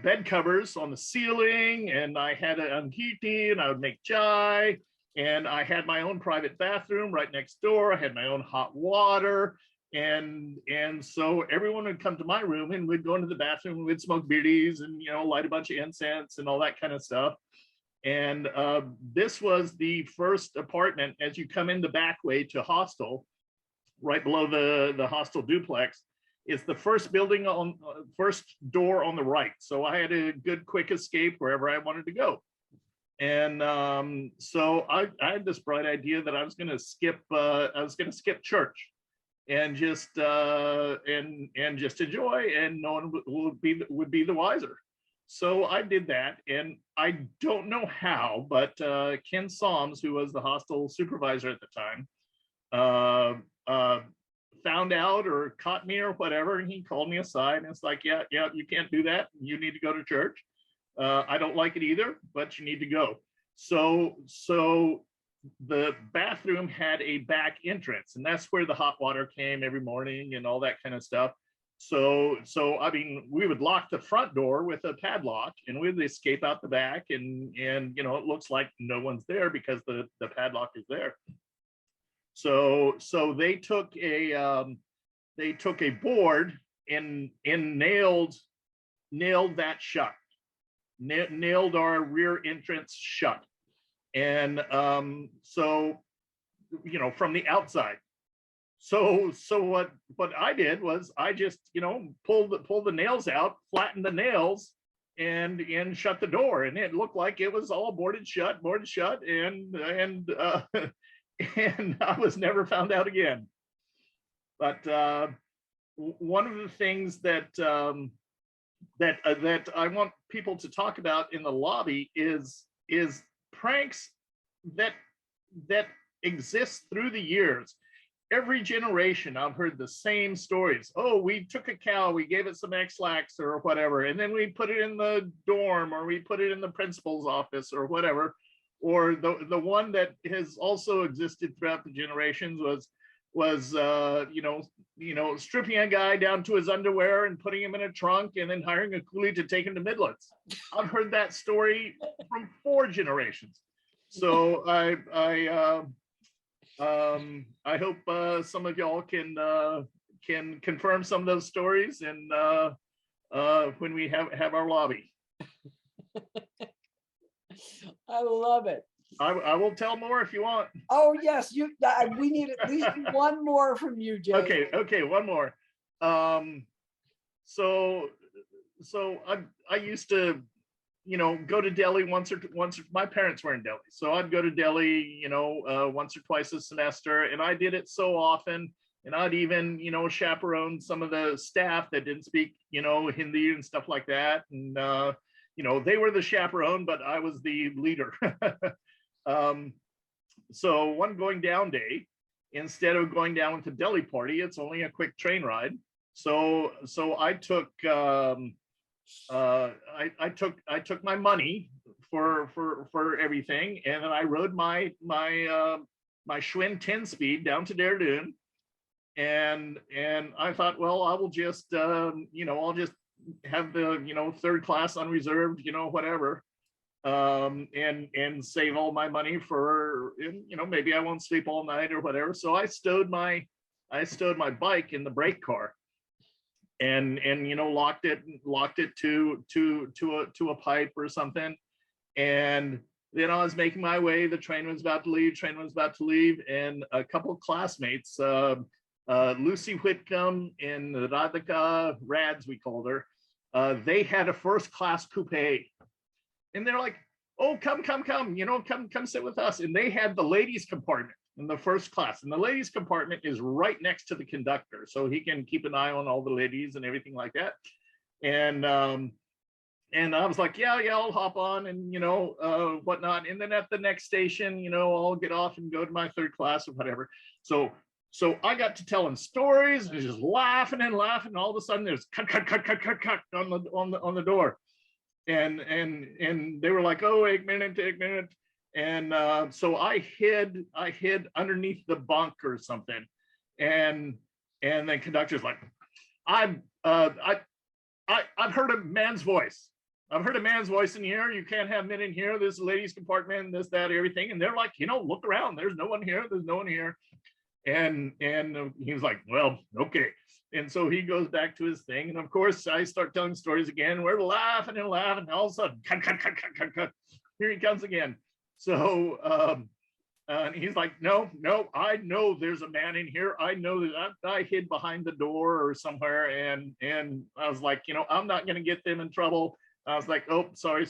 bed covers on the ceiling, and I had an angiti, and I would make chai, and I had my own private bathroom right next door. I had my own hot water, and so everyone would come to my room, and we'd go into the bathroom, and we'd smoke beardies, and you know, light a bunch of incense and all that kind of stuff. And this was the first apartment as you come in the back way to hostel, right below the hostel duplex. it's the first building on first door on the right. So I had a good quick escape wherever I wanted to go. And so I had this bright idea that I was going to skip church and just enjoy, and no one would be the wiser. So I did that, and I don't know how, but Ken Soms, who was the hostel supervisor at the time, found out or caught me or whatever, and he called me aside and it's like, yeah, you can't do that. You need to go to church. I don't like it either, but you need to go. So the bathroom had a back entrance, and that's where the hot water came every morning and all that kind of stuff. So I mean, we would lock the front door with a padlock, and we'd escape out the back, and you know, it looks like no one's there because the padlock is there. So they took a board and nailed that shut. Nailed our rear entrance shut. And so, you know, from the outside. So what I did was I just, you know, pulled the nails out, flattened the nails, and shut the door, and it looked like it was all boarded shut, and and I was never found out again. But one of the things that that I want people to talk about in the lobby is pranks that exist through the years. Every generation, I've heard the same stories. Oh, we took a cow, we gave it some X-Lax or whatever, and then we put it in the dorm, or we put it in the principal's office or whatever. Or the one that has also existed throughout the generations was you know, stripping a guy down to his underwear and putting him in a trunk and then hiring a coolie to take him to Midlands. I've heard that story from 4 generations. So I hope some of y'all can confirm some of those stories, and when we have our lobby. I love it. I will tell more if you want. Oh yes, we need at least one more from you, Jay. Okay, one more. So I used to, you know, go to Delhi once or my parents were in Delhi, so I'd go to Delhi, you know, once or twice a semester, and I did it so often, and I'd even, you know, chaperone some of the staff that didn't speak, you know, Hindi and stuff like that, and you know, they were the chaperone, but I was the leader. So one going down day, instead of going down with the Delhi party, it's only a quick train ride. So I took I took my money for everything, and then I rode my Schwinn 10-speed down to Dehradun, and I thought, well, I will just you know, I'll just have the, you know, 3rd class unreserved, you know, whatever, and save all my money for, you know, maybe I won't sleep all night or whatever. So I stowed my bike in the brake car, and you know, locked it to a pipe or something. And then I was making my way. The train was about to leave, and a couple of classmates, Lucy Whitcomb and Radhika Rads, we called her, they had a 1st class coupe, and they're like, oh, come, you know, come sit with us. And they had the ladies compartment in the 1st class, and the ladies compartment is right next to the conductor, so he can keep an eye on all the ladies and everything like that. And I was like, yeah, I'll hop on, and you know, whatnot. And then at the next station, you know, I'll get off and go to my 3rd class or whatever. So I got to telling stories and just laughing. All of a sudden, there's cut on the door, and they were like, oh, egg minute. And so I hid underneath the bunk or something, and the conductor's like, I've heard a man's voice. I've heard a man's voice in here. You can't have men in here. This ladies' compartment, this, that, everything. And they're like, you know, look around. There's no one here. And he was like, well, okay. And so he goes back to his thing. And of course, I start telling stories again. We're laughing. And all of a sudden, cut. Here he comes again. So And he's like, no, I know there's a man in here. I know that I hid behind the door or somewhere. And I was like, I'm not going to get them in trouble. I was like, oh, sorry.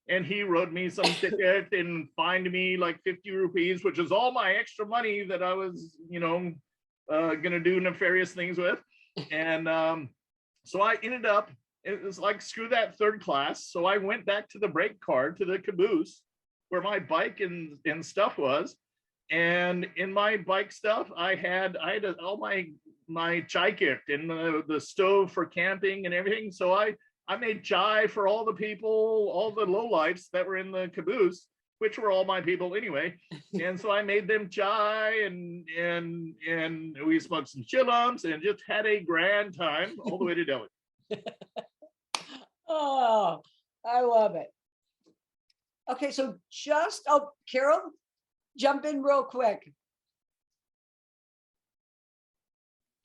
And he wrote me some ticket and fined me like 50 rupees, which is all my extra money that I was, going to do nefarious things with. And so I ended up, it was like, screw that third class. So I went back to the brake car, to the caboose, where my bike and stuff was. And in my bike stuff, I had all my chai kit and the stove for camping and everything. So I made chai for all the people, all the lowlifes that were in the caboose, which were all my people anyway. And so I made them chai and we smoked some chillums and just had a grand time all the way to Delhi. Oh, I love it. Okay, so Carol, jump in real quick.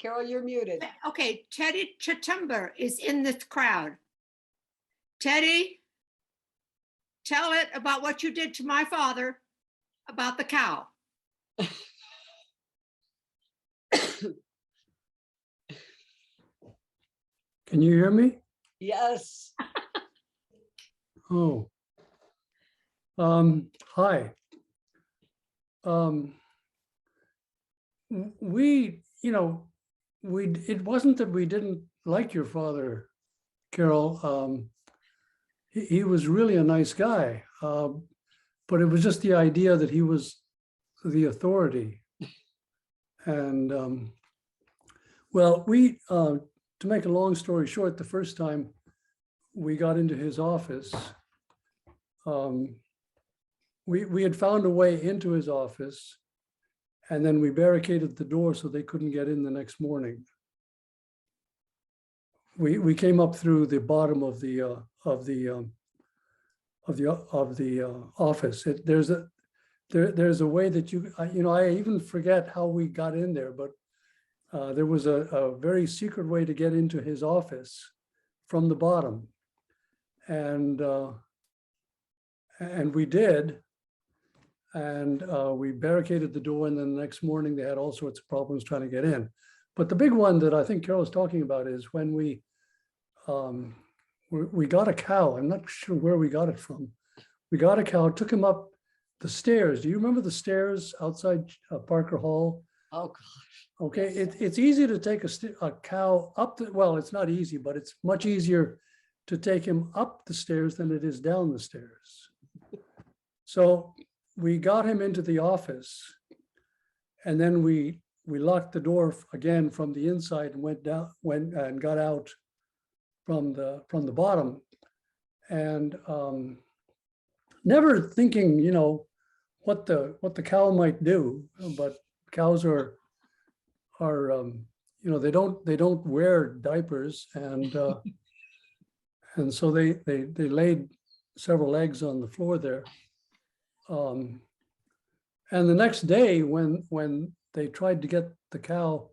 Carol, you're muted. Okay, Teddy Chatumber is in this crowd. Teddy, tell it about what you did to my father about the cow. Can you hear me? Yes. Oh. Hi. It wasn't that we didn't like your father, Carol. He was really a nice guy, but it was just the idea that he was the authority. And well, to make a long story short, the first time we got into his office, we had found a way into his office, and then we barricaded the door so they couldn't get in the next morning. We came up through the bottom of the office. There's a way that I even forget how we got in there, but there was a very secret way to get into his office from the bottom, and we did. And we barricaded the door, and then the next morning they had all sorts of problems trying to get in. But the big one that I think Carol is talking about is when we got a cow. I'm not sure where we got it from. We got a cow, took him up the stairs. Do you remember the stairs outside Parker Hall? Oh, gosh. Okay, it's easy to take a cow up well, it's not easy, but it's much easier to take him up the stairs than it is down the stairs. So we got him into the office, and then we locked the door again from the inside and went and got out from the bottom, and never thinking, what the cow might do. But cows are they don't wear diapers, and and so they laid several eggs on the floor there. And the next day, when they tried to get the cow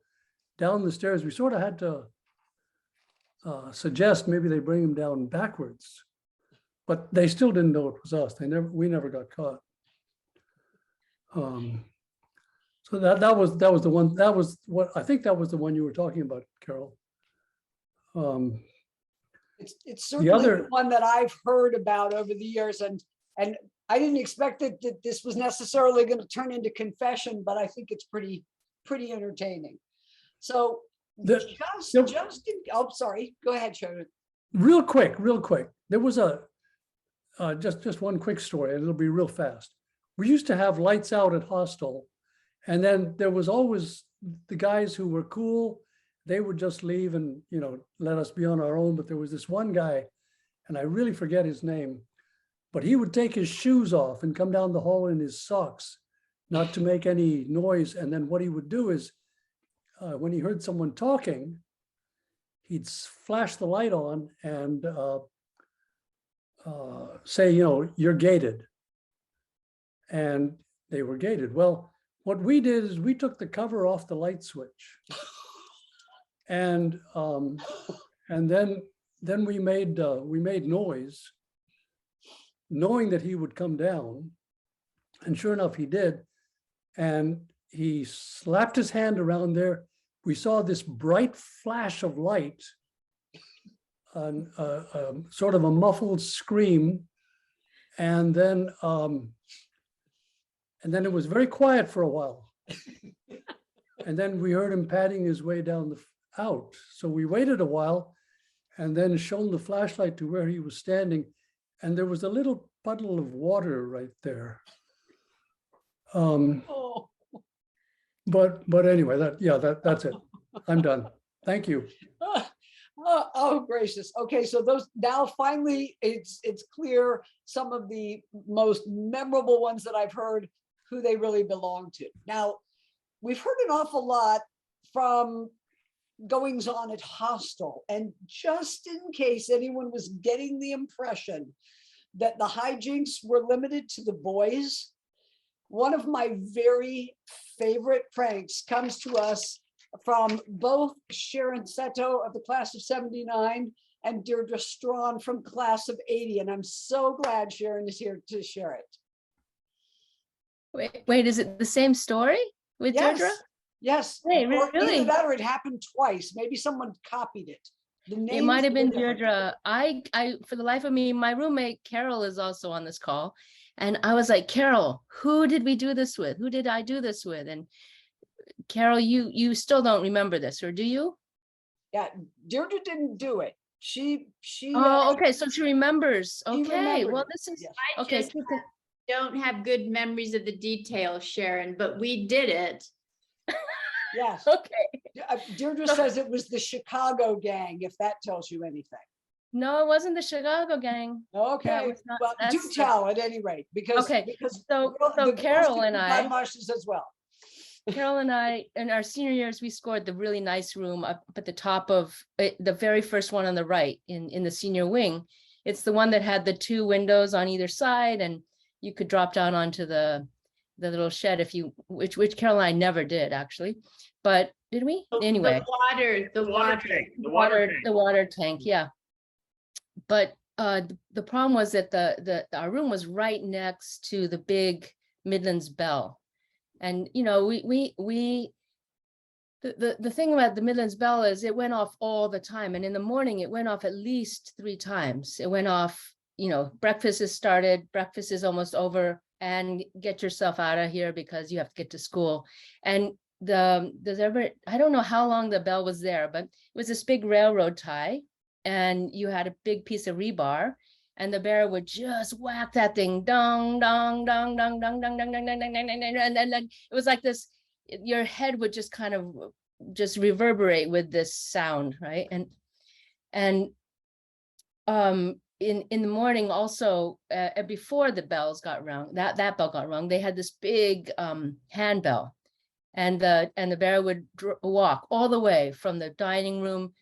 down the stairs, we sort of had to suggest maybe they bring him down backwards, but they still didn't know it was us. We never got caught. So that was the one. That was what I think that was the one you were talking about, Carol. It's certainly the one that I've heard about over the years, and I didn't expect that this was necessarily going to turn into confession, but I think it's pretty entertaining. So sorry, go ahead, Sheldon. Real quick. There was just one quick story, and it'll be real fast. We used to have lights out at Hostel, and then there was always the guys who were cool. They would just leave and let us be on our own. But there was this one guy, and I really forget his name, but he would take his shoes off and come down the hall in his socks, not to make any noise. And then what he would do is, when he heard someone talking, he'd flash the light on and say, you're gated. And they were gated. Well, what we did is we took the cover off the light switch, and then we made noise, knowing that he would come down, And sure enough, he did. And he slapped his hand around there. We saw this bright flash of light, sort of a muffled scream. And then it was very quiet for a while. And then we heard him padding his way down out. So we waited a while and then shone the flashlight to where he was standing. And there was a little puddle of water right there. But anyway, that's it. I'm done. Thank you. Oh, gracious. Okay, so those now finally it's clear some of the most memorable ones that I've heard who they really belong to. Now, we've heard an awful lot from goings on at Hostel, and just in case anyone was getting the impression that the HiJinx were limited to the boys, one of my very favorite pranks comes to us from both Sharon Seto of the class of 79 and Deirdre Strawn from class of 80. And I'm so glad Sharon is here to share it. Wait, is it the same story with Deirdre? Yes. Wait, Or really? either that or it happened twice. Maybe someone copied it. It might have been Deirdre. I, for the life of me, my roommate Carol is also on this call. And I was like, Carol, who did we do this with? Who did I do this with? And Carol, you still don't remember this, or do you? Yeah, Deirdre didn't do it. She. Oh, okay. So she remembers. She Okay. remembered Well, it. this is Yes. okay. just don't have good memories of the details, Sharon, but we did it. Yes. Okay. Deirdre says it was the Chicago gang, if that tells you anything. No, it wasn't the Chicago gang. Okay, was not- well, do that's- tell at any rate, because. Okay, because so the Carol girls and did I- eyelashes as well. Carol and I, in our senior years, we scored the really nice room up at the top of it, the very first one on the right in the senior wing. It's the one that had the two windows on either side, and you could drop down onto the little shed if you, which Carol and I never did actually, but did we? Anyway. The water tank. The water tank, yeah. But the problem was that our room was right next to the big Midlands Bell. And, you know, the thing about the Midlands Bell is it went off all the time. And in the morning, it went off at least 3 times. It went off, you know, breakfast is started, breakfast is almost over, and get yourself out of here because you have to get to school. And I don't know how long the bell was there, but it was this big railroad tie, and you had a big piece of rebar, and the bear would just whack that thing, dong, dong, dong, dong, dong, dong, dong, dong, dong, dong, dong, and then it was like this, your head would just kind of just reverberate with this sound, right? And in the morning also, before the bells got rung, that bell got rung, they had this big handbell, and the bear would walk all the way from the dining room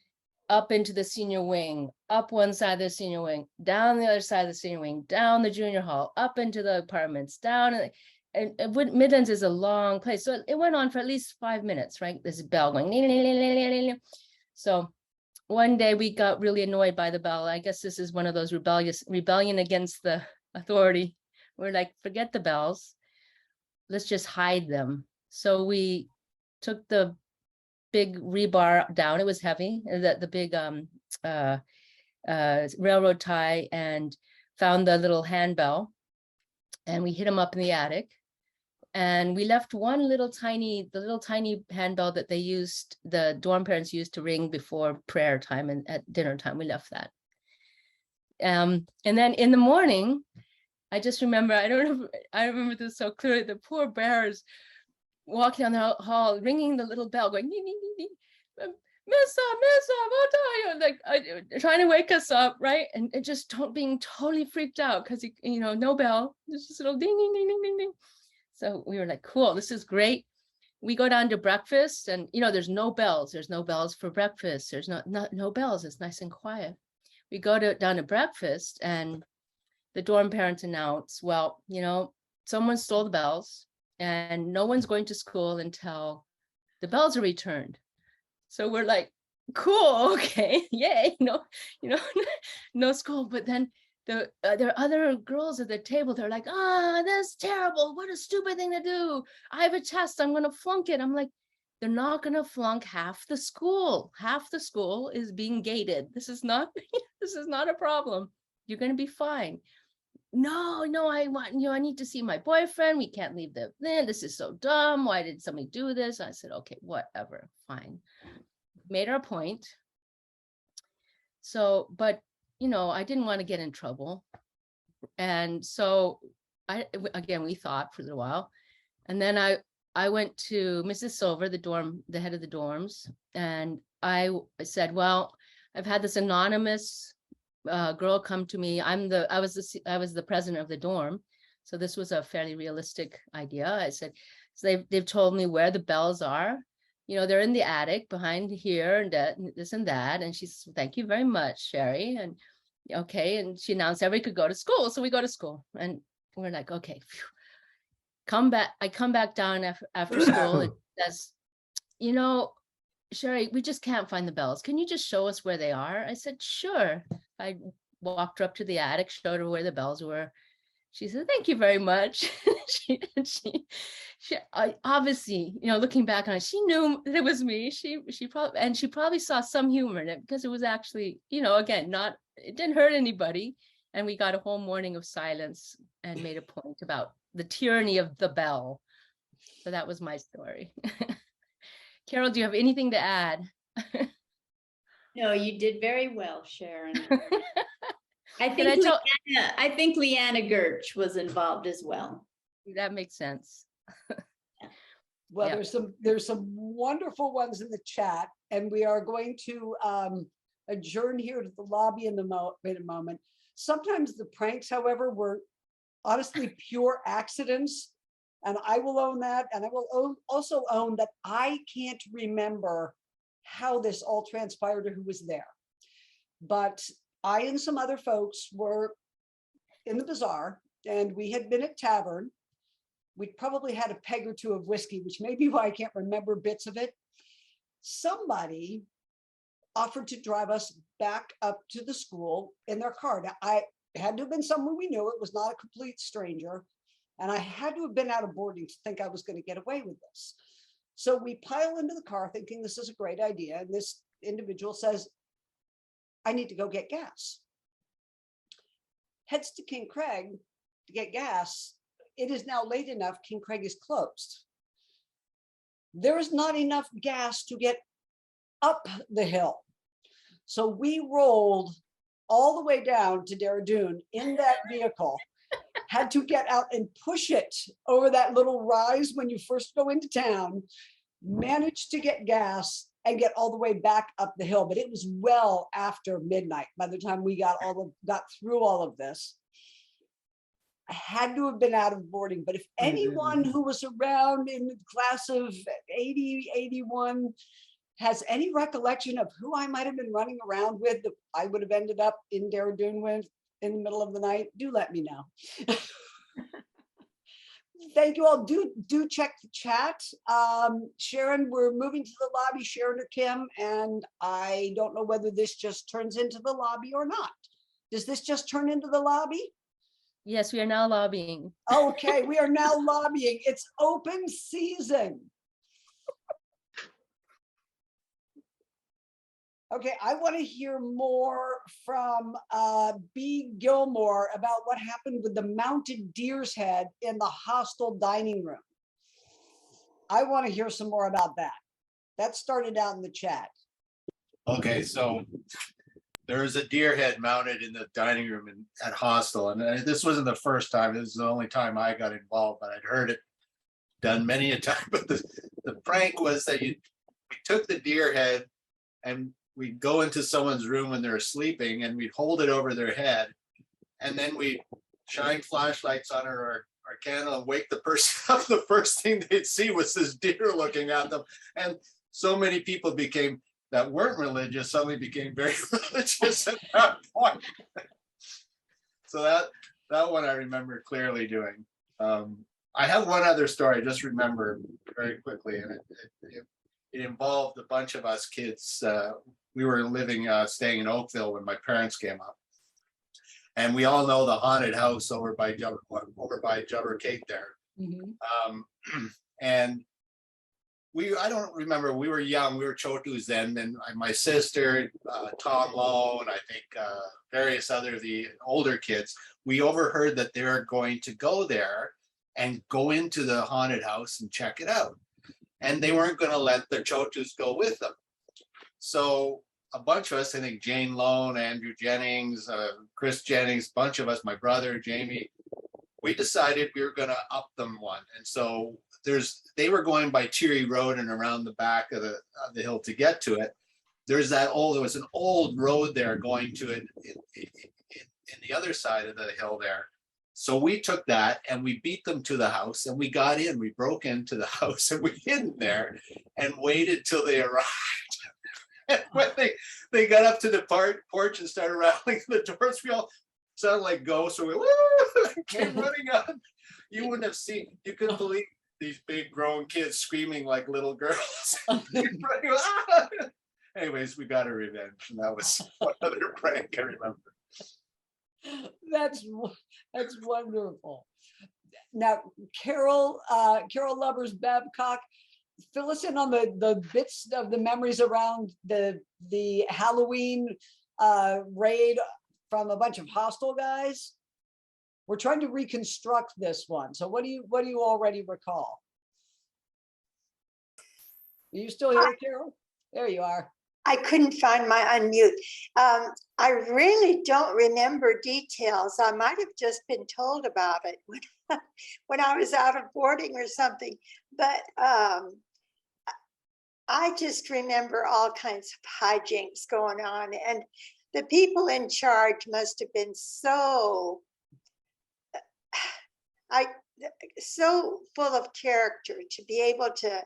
up into the senior wing, up one side of the senior wing, down the other side of the senior wing, down the junior hall, up into the apartments, down, and Midlands is a long place. So it went on for at least 5 minutes, right? This bell going. So one day we got really annoyed by the bell. I guess this is one of those rebellion against the authority. We're like, forget the bells. Let's just hide them. So we took the big rebar down. It was heavy, the big railroad tie, and found the little handbell, and we hid them up in the attic. And we left the little tiny handbell that they used, the dorm parents used to ring before prayer time and at dinner time. We left that. And then in the morning, I just remember, I remember this so clearly, the poor bears walking down the hall, ringing the little bell, going, ding, ding, ding, ding. Miss up, what are you? Like, trying to wake us up, right? And just being totally freaked out because, you know, no bell, there's just a little ding, ding, ding, ding, ding, ding. So we were like, cool, this is great. We go down to breakfast, and, you know, there's no bells. There's no bells for breakfast. There's no bells. It's nice and quiet. We go down to breakfast, and the dorm parents announce, well, you know, someone stole the bells, and no one's going to school until the bells are returned. So we're like, cool, okay, yay, no school. But then there are other girls at the table. They're like, ah, that's terrible. What a stupid thing to do. I have a test. I'm going to flunk it. I'm like, they're not going to flunk half the school. Half the school is being gated. This is not, this is not a problem. You're going to be fine. No, I want, I need to see my boyfriend. We can't leave the then. This is so dumb. Why did somebody do this? I said, okay, whatever, fine. Made our point. So, but I didn't want to get in trouble. And so we thought for a little while. And then I went to Mrs. Silver, the head of the dorms. And I said, well, I've had this anonymous girl come to me. I was the president of the dorm. So this was a fairly realistic idea. I said, so they've told me where the bells are. They're in the attic behind here and that, and this and that. And she says, thank you very much, Sherry. And okay. And she announced everybody could go to school. So we go to school and we're like, okay, phew. I come back down after school. It says, Sherry, we just can't find the bells. Can you just show us where they are? I said, sure. I walked her up to the attic, showed her where the bells were. She said, thank you very much. she obviously, looking back on it, she knew that it was me. She probably saw some humor in it because it was actually, again, it didn't hurt anybody. And we got a whole morning of silence and made a point about the tyranny of the bell. So that was my story. Carol, do you have anything to add? No, you did very well, Sharon. I think Leanna Gertsch was involved as well. That makes sense. Well, Yep. there's some wonderful ones in the chat, and we are going to adjourn here to the lobby in a moment. Sometimes the pranks, however, were honestly pure accidents, and I will own that, and I will also own that I can't remember how this all transpired or who was there. But I and some other folks were in the bazaar, and we had been at tavern. We'd probably had a peg or two of whiskey, which may be why I can't remember bits of it. Somebody offered to drive us back up to the school in their car. Now, I had to have been someone we knew. It was not a complete stranger. And I had to have been out of boarding to think I was going to get away with this. So we pile into the car thinking this is a great idea. And this individual says, I need to go get gas. Heads to King Craig to get gas. It is now late enough. King Craig is closed. There is not enough gas to get up the hill. So we rolled all the way down to Dehradun in that vehicle, had to get out and push it over that little rise when you first go into town, managed to get gas and get all the way back up the hill. But it was well after midnight by the time we got through all of this. I had to have been out of boarding, but if anyone who was around in the class of 80, 81 has any recollection of who I might have been running around with, that I would have ended up in Dehradun with in the middle of the night, do let me know. Thank you all. Do check the chat. Sharon, we're moving to the lobby, Sharon or Kim, and I don't know whether this just turns into the lobby or not. Does this just turn into the lobby? Yes, we are now lobbying. Okay, we are now lobbying. It's open season. Okay, I want to hear more from B. Gilmore about what happened with the mounted deer's head in the hostel dining room. I want to hear some more about that. That started out in the chat. Okay, so there is a deer head mounted in the dining room at hostel, and this wasn't the first time. This is the only time I got involved, but I'd heard it done many a time. But the prank was that we took the deer head and we'd go into someone's room when they're sleeping and we'd hold it over their head, and then we'd shine flashlights on our candle and wake the person up. The first thing they'd see was this deer looking at them. And so many people that weren't religious suddenly became very religious at that point. So that one I remember clearly doing. I have one other story I just remember very quickly, and it involved a bunch of us kids. We were staying in Oakville when my parents came up. And we all know the haunted house over by Jubber Cake there. And I don't remember, we were young, we were chotus then, and my sister, Tom Lowe, and I think various other, the older kids, we overheard that they were going to go there and go into the haunted house and check it out. And they weren't going to let their chotus go with them. So a bunch of us, I think Jane Lone, Andrew Jennings, Chris Jennings, a bunch of us, my brother, Jamie, we decided we were going to up them one. And so they were going by Cheery Road and around the back of the hill to get to it. There was an old road there going to it in the other side of the hill there. So we took that and we beat them to the house and we got in, we broke into the house and we hid in there and waited till they arrived. And when they got up to the porch and started rattling the doors, we all sounded like ghosts. So we came running out. You wouldn't have seen, you couldn't believe these big grown kids screaming like little girls. Anyways, we got a revenge, and that was one other prank I remember. That's wonderful. Now, Carol Lubbers Babcock, fill us in on the bits of the memories around the Halloween raid from a bunch of hostile guys. We're trying to reconstruct this one. So what do you already recall? Are you still here, Carol? There you are. I couldn't find my unmute. I really don't remember details. I might have just been told about it when I was out of boarding or something. But I just remember all kinds of hijinks going on. And the people in charge must have been so full of character to be able to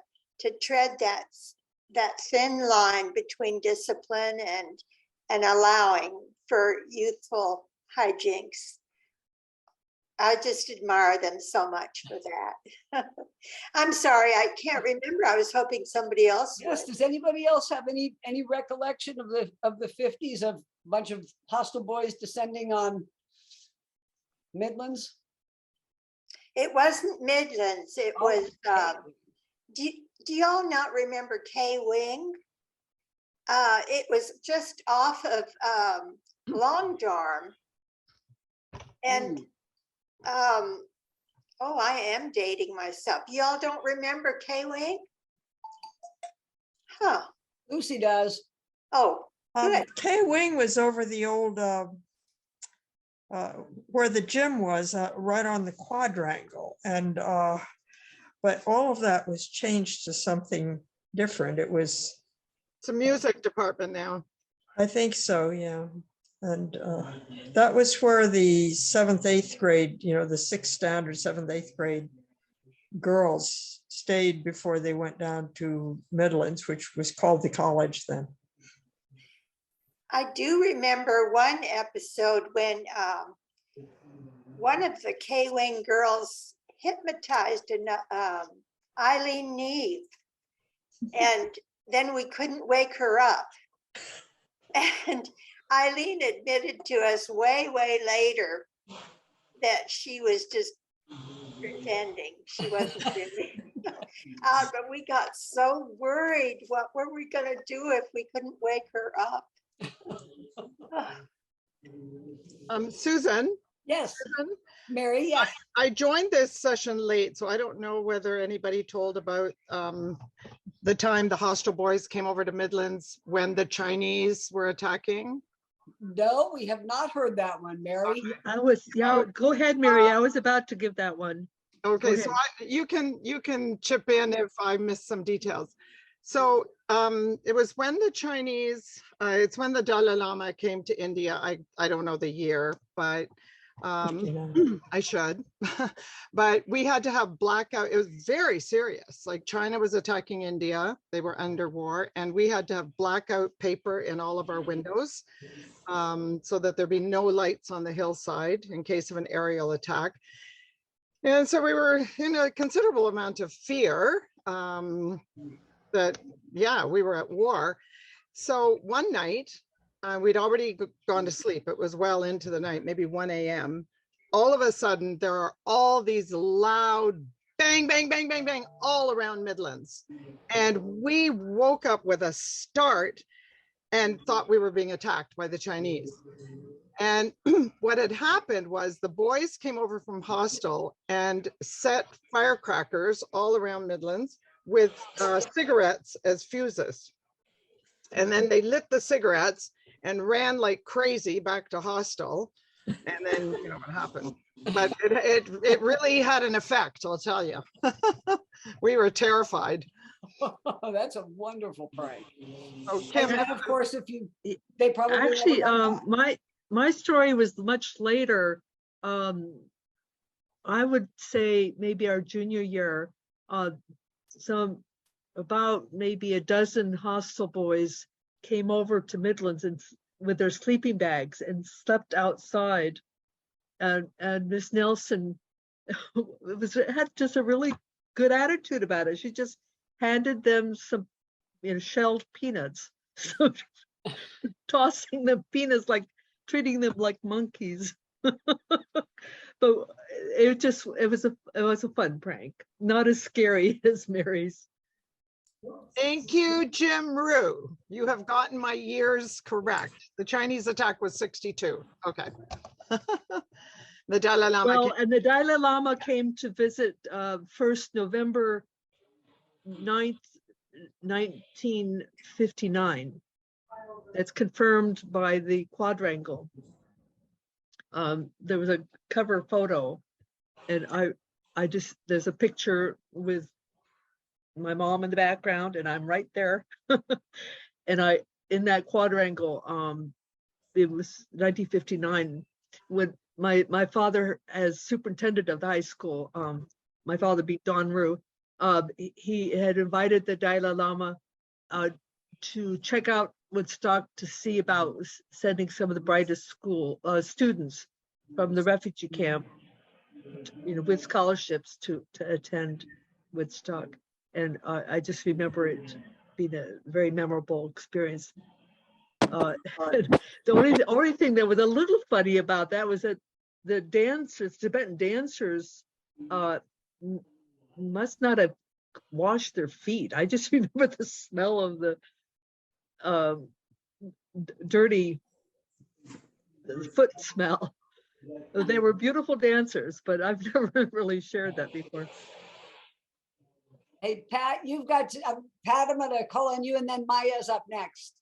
tread that thin line between discipline and allowing for youthful hijinks. I just admire them so much for that. I'm sorry, I can't remember. I was hoping somebody else Yes, would. does anybody else have any recollection of the 50s of a bunch of hostile boys descending on Midlands? It wasn't Midlands. It was. Do y'all not remember K-Wing? It was just off of Longdarm, and oh, I am dating myself. Y'all don't remember K-Wing? Huh? Lucy does. Oh, good. K-Wing was over the old where the gym was, right on the quadrangle, and but all of that was changed to something different. It's a music department now. I think so, yeah. And that was where the 7th, 8th grade, the 6th standard, 7th, 8th grade girls stayed before they went down to Midlands, which was called the college then. I do remember one episode when one of the K-Wing girls hypnotized Eileen Neve, and then we couldn't wake her up. And Eileen admitted to us way later that she was just pretending. She wasn't really. But we got so worried. What were we going to do if we couldn't wake her up? Susan? Yes. Susan? Mary, yes. I joined this session late, so I don't know whether anybody told about the time the hostile boys came over to Midlands when the Chinese were attacking. No, we have not heard that one, Mary. Go ahead, Mary. I was about to give that one. Okay, so you can chip in if I missed some details. So it was when the Chinese, it's when the Dalai Lama came to India. I don't know the year, but I should. But we had to have blackout. It was very serious. Like China was attacking India. They were under war, and we had to have blackout paper in all of our windows so that there'd be no lights on the hillside in case of an aerial attack. And so we were in a considerable amount of fear that, yeah, we were at war. So one night, we'd already gone to sleep. It was well into the night, maybe 1 a.m. All of a sudden, there are all these loud bang, bang, bang, bang, bang, all around Midlands. And we woke up with a start and thought we were being attacked by the Chinese. And what had happened was the boys came over from hostel and set firecrackers all around Midlands with cigarettes as fuses. And then they lit the cigarettes and ran like crazy back to hostel. And then, you know what happened. But it really had an effect, I'll tell you. We were terrified. That's a wonderful prank. Oh, And Kim, then, of course, if you, they probably never Actually, went back. my story was much later. I would say maybe our junior year, about maybe a dozen hostel boys came over to Midlands and with their sleeping bags and slept outside. And Miss Nelson had just a really good attitude about it. She just handed them some, shelled peanuts, so tossing them peanuts, like treating them like monkeys. But it was a fun prank, not as scary as Mary's. Thank you, Jim Rue. You have gotten my years correct. The Chinese attack was 62. Okay. The Dalai Lama. Well, and the Dalai Lama came to visit 1st November 9th, 1959. That's confirmed by the quadrangle. There was a cover photo, and there's a picture with my mom in the background, and I'm right there. And in that quadrangle, it was 1959 when my father, as superintendent of the high school, my father being Don Rue, he had invited the Dalai Lama to check out Woodstock to see about sending some of the brightest students from the refugee camp, with scholarships to attend Woodstock. And I just remember it being a very memorable experience. The only thing that was a little funny about that was that the Tibetan dancers, must not have washed their feet. I just remember the smell of the dirty foot smell. They were beautiful dancers, but I've never really shared that before. Hey, Pat, you've got to, Pat, I'm going to call on you, and then Maya's up next.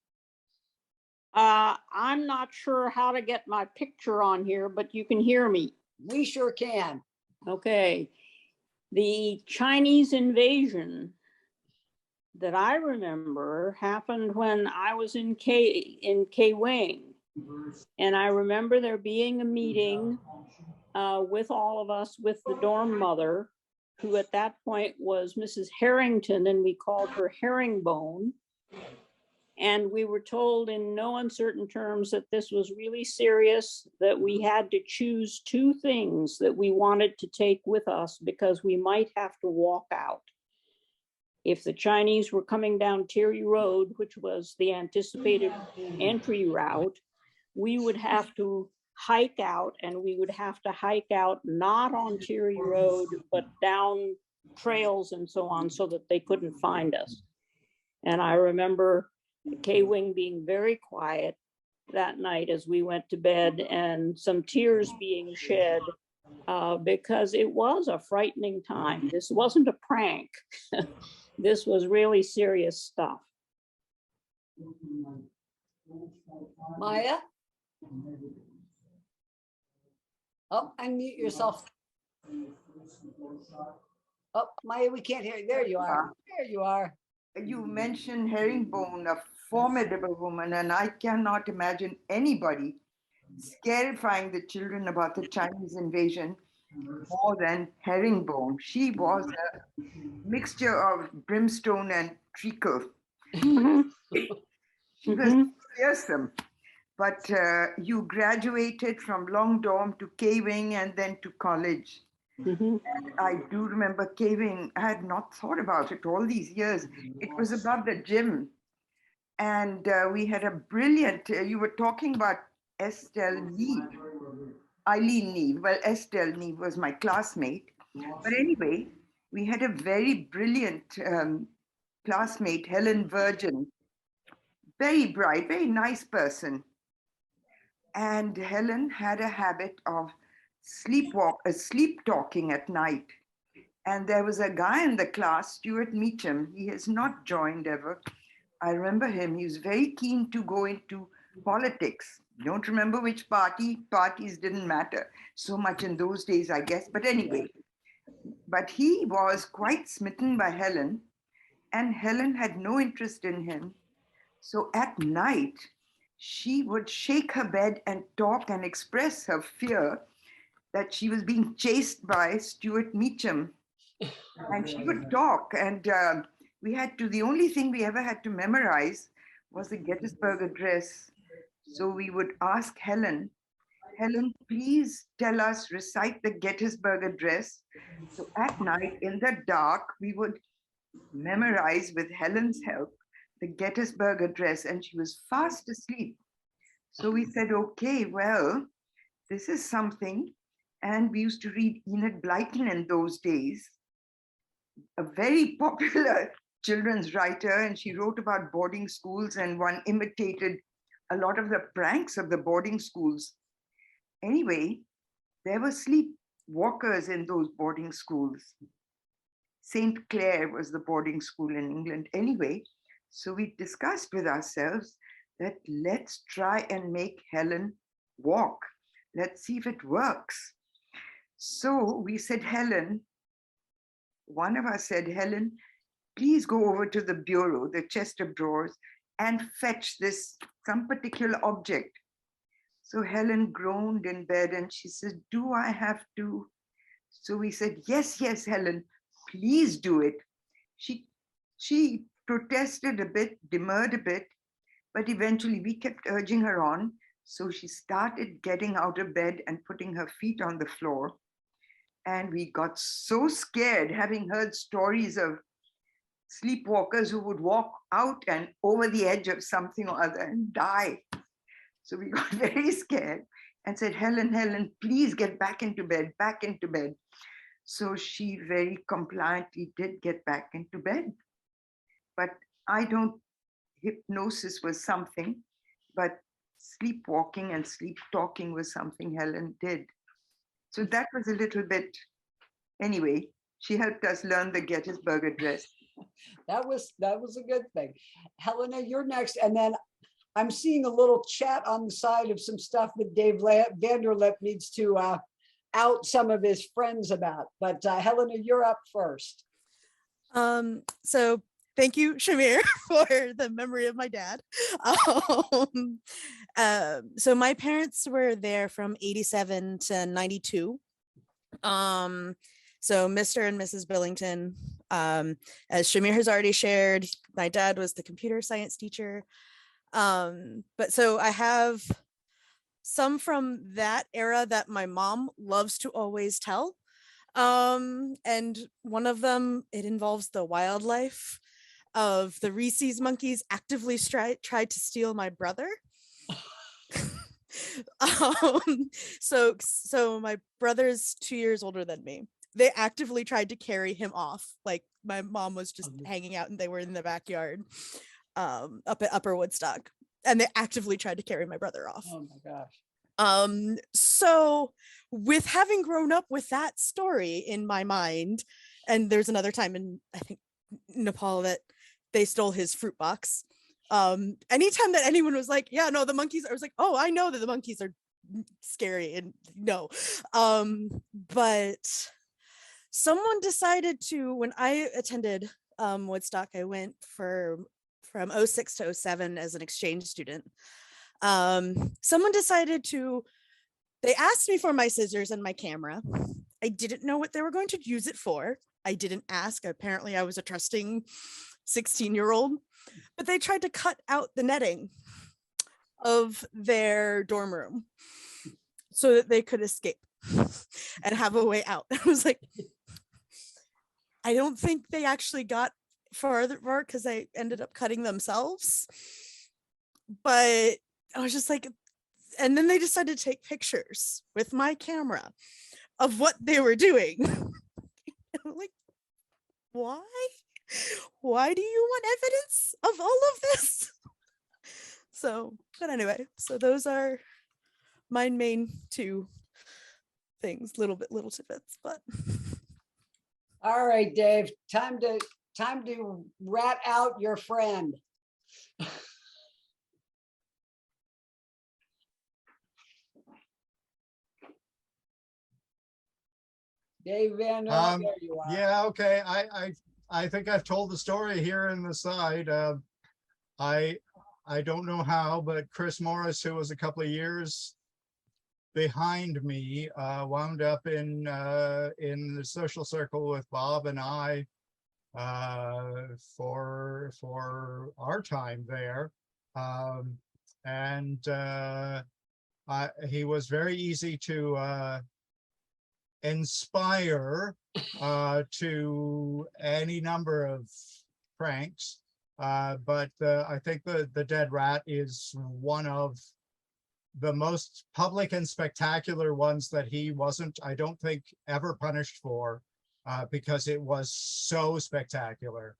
I'm not sure how to get my picture on here, but you can hear me. We sure can. Okay. The Chinese invasion that I remember happened when I was in K-Wing. And I remember there being a meeting with all of us, with the dorm mother, who at that point was Mrs. Harrington, and we called her Herringbone. And we were told in no uncertain terms that this was really serious, that we had to choose two things that we wanted to take with us because we might have to walk out. If the Chinese were coming down Terry Road, which was the anticipated entry route, we would have to hike out, and we would have to hike out not on Terry Road, but down trails and so on, so that they couldn't find us. And I remember K-Wing being very quiet that night as we went to bed, and some tears being shed because it was a frightening time. This wasn't a prank. This was really serious stuff. Maya? Oh, unmute yourself. Oh, Maya, we can't hear you. There you are. There you are. You mentioned Herringbone, a formidable woman, and I cannot imagine anybody scarifying the children about the Chinese invasion more than Herringbone. She was a mixture of brimstone and treacle. She was fearsome. But you graduated from Long Dorm to K-Wing and then to college. And I do remember K-Wing. I had not thought about it all these years. It was above the gym. And we had a brilliant, you were talking about Estelle Neve, Eileen Neve. Well, Estelle Neve was my classmate. But anyway, we had a very brilliant classmate, Helen Virgin, very bright, very nice person. And Helen had a habit of sleep talking at night. And there was a guy in the class, Stuart Meacham. He has not joined ever. I remember him. He was very keen to go into politics. Don't remember which party. Parties didn't matter so much in those days, I guess. But anyway, but he was quite smitten by Helen, and Helen had no interest in him. So at night, she would shake her bed and talk and express her fear that she was being chased by Stuart Meacham. And she would talk, and the only thing we ever had to memorize was the Gettysburg Address. So we would ask Helen, please tell us, recite the Gettysburg Address. So at night in the dark, we would memorize with Helen's help the Gettysburg Address, and she was fast asleep. So we said, okay, well, this is something. And we used to read Enid Blyton in those days, a very popular children's writer, and she wrote about boarding schools, and one imitated a lot of the pranks of the boarding schools. Anyway, there were sleepwalkers in those boarding schools. St. Clair was the boarding school in England. Anyway, so we discussed with ourselves that let's try and make Helen walk. Let's see if it works. So we said, Helen, one of us said, Helen, please go over to the bureau, the chest of drawers, and fetch some particular object. So Helen groaned in bed and she said, do I have to? So we said, yes, Helen, please do it. She protested a bit, demurred a bit, but eventually we kept urging her on. So she started getting out of bed and putting her feet on the floor. And we got so scared, having heard stories of sleepwalkers who would walk out and over the edge of something or other and die. So we got very scared and said, Helen, please get back into bed. So she very compliantly did get back into bed. But hypnosis was something, but sleepwalking and sleep talking was something Helen did. So that was a little bit, anyway, she helped us learn the Gettysburg Address. That was a good thing. Helena, you're next. And then I'm seeing a little chat on the side of some stuff that Dave Vanderlip needs to out some of his friends about. But Helena, you're up first. So thank you, Shamir, for the memory of my dad. So my parents were there from 87 to 92. So Mr. and Mrs. Billington, as Shamir has already shared, my dad was the computer science teacher. But so I have some from that era that my mom loves to always tell. And one of them, it involves the wildlife of the rhesus monkeys actively tried to steal my brother. So my brother's 2 years older than me. They actively tried to carry him off. Like my mom was just hanging out and they were in the backyard up at Upper Woodstock, and they actively tried to carry my brother off. Oh my gosh. So with having grown up with that story in my mind, and there's another time in, I think, Nepal that they stole his fruit box. Anytime that anyone was like, yeah, no, the monkeys, I was like, oh, I know that the monkeys are scary, and no. But someone decided to, when I attended Woodstock, I went from 06 to 07 as an exchange student. Someone decided to, they asked me for my scissors and my camera. I didn't know what they were going to use it for. I didn't ask. Apparently I was a trusting 16-year-old, but they tried to cut out the netting of their dorm room so that they could escape and have a way out. I was like, I don't think they actually got farther because they ended up cutting themselves. but I was just like, and then they decided to take pictures with my camera of what they were doing. I'm like, why? Why do you want evidence of all of this? So, but anyway, so those are my main two things, little tidbits, but. All right, Dave, time to rat out your friend. Dave Van, there you are. Yeah, okay. I think I've told the story here in the side. I don't know how, but Chris Morris, who was a couple of years behind me, wound up in the social circle with Bob and I for our time there, and he was very easy to inspire to any number of pranks, but I think the dead rat is one of the most public and spectacular ones that he wasn't, I don't think, ever punished for, because it was so spectacular.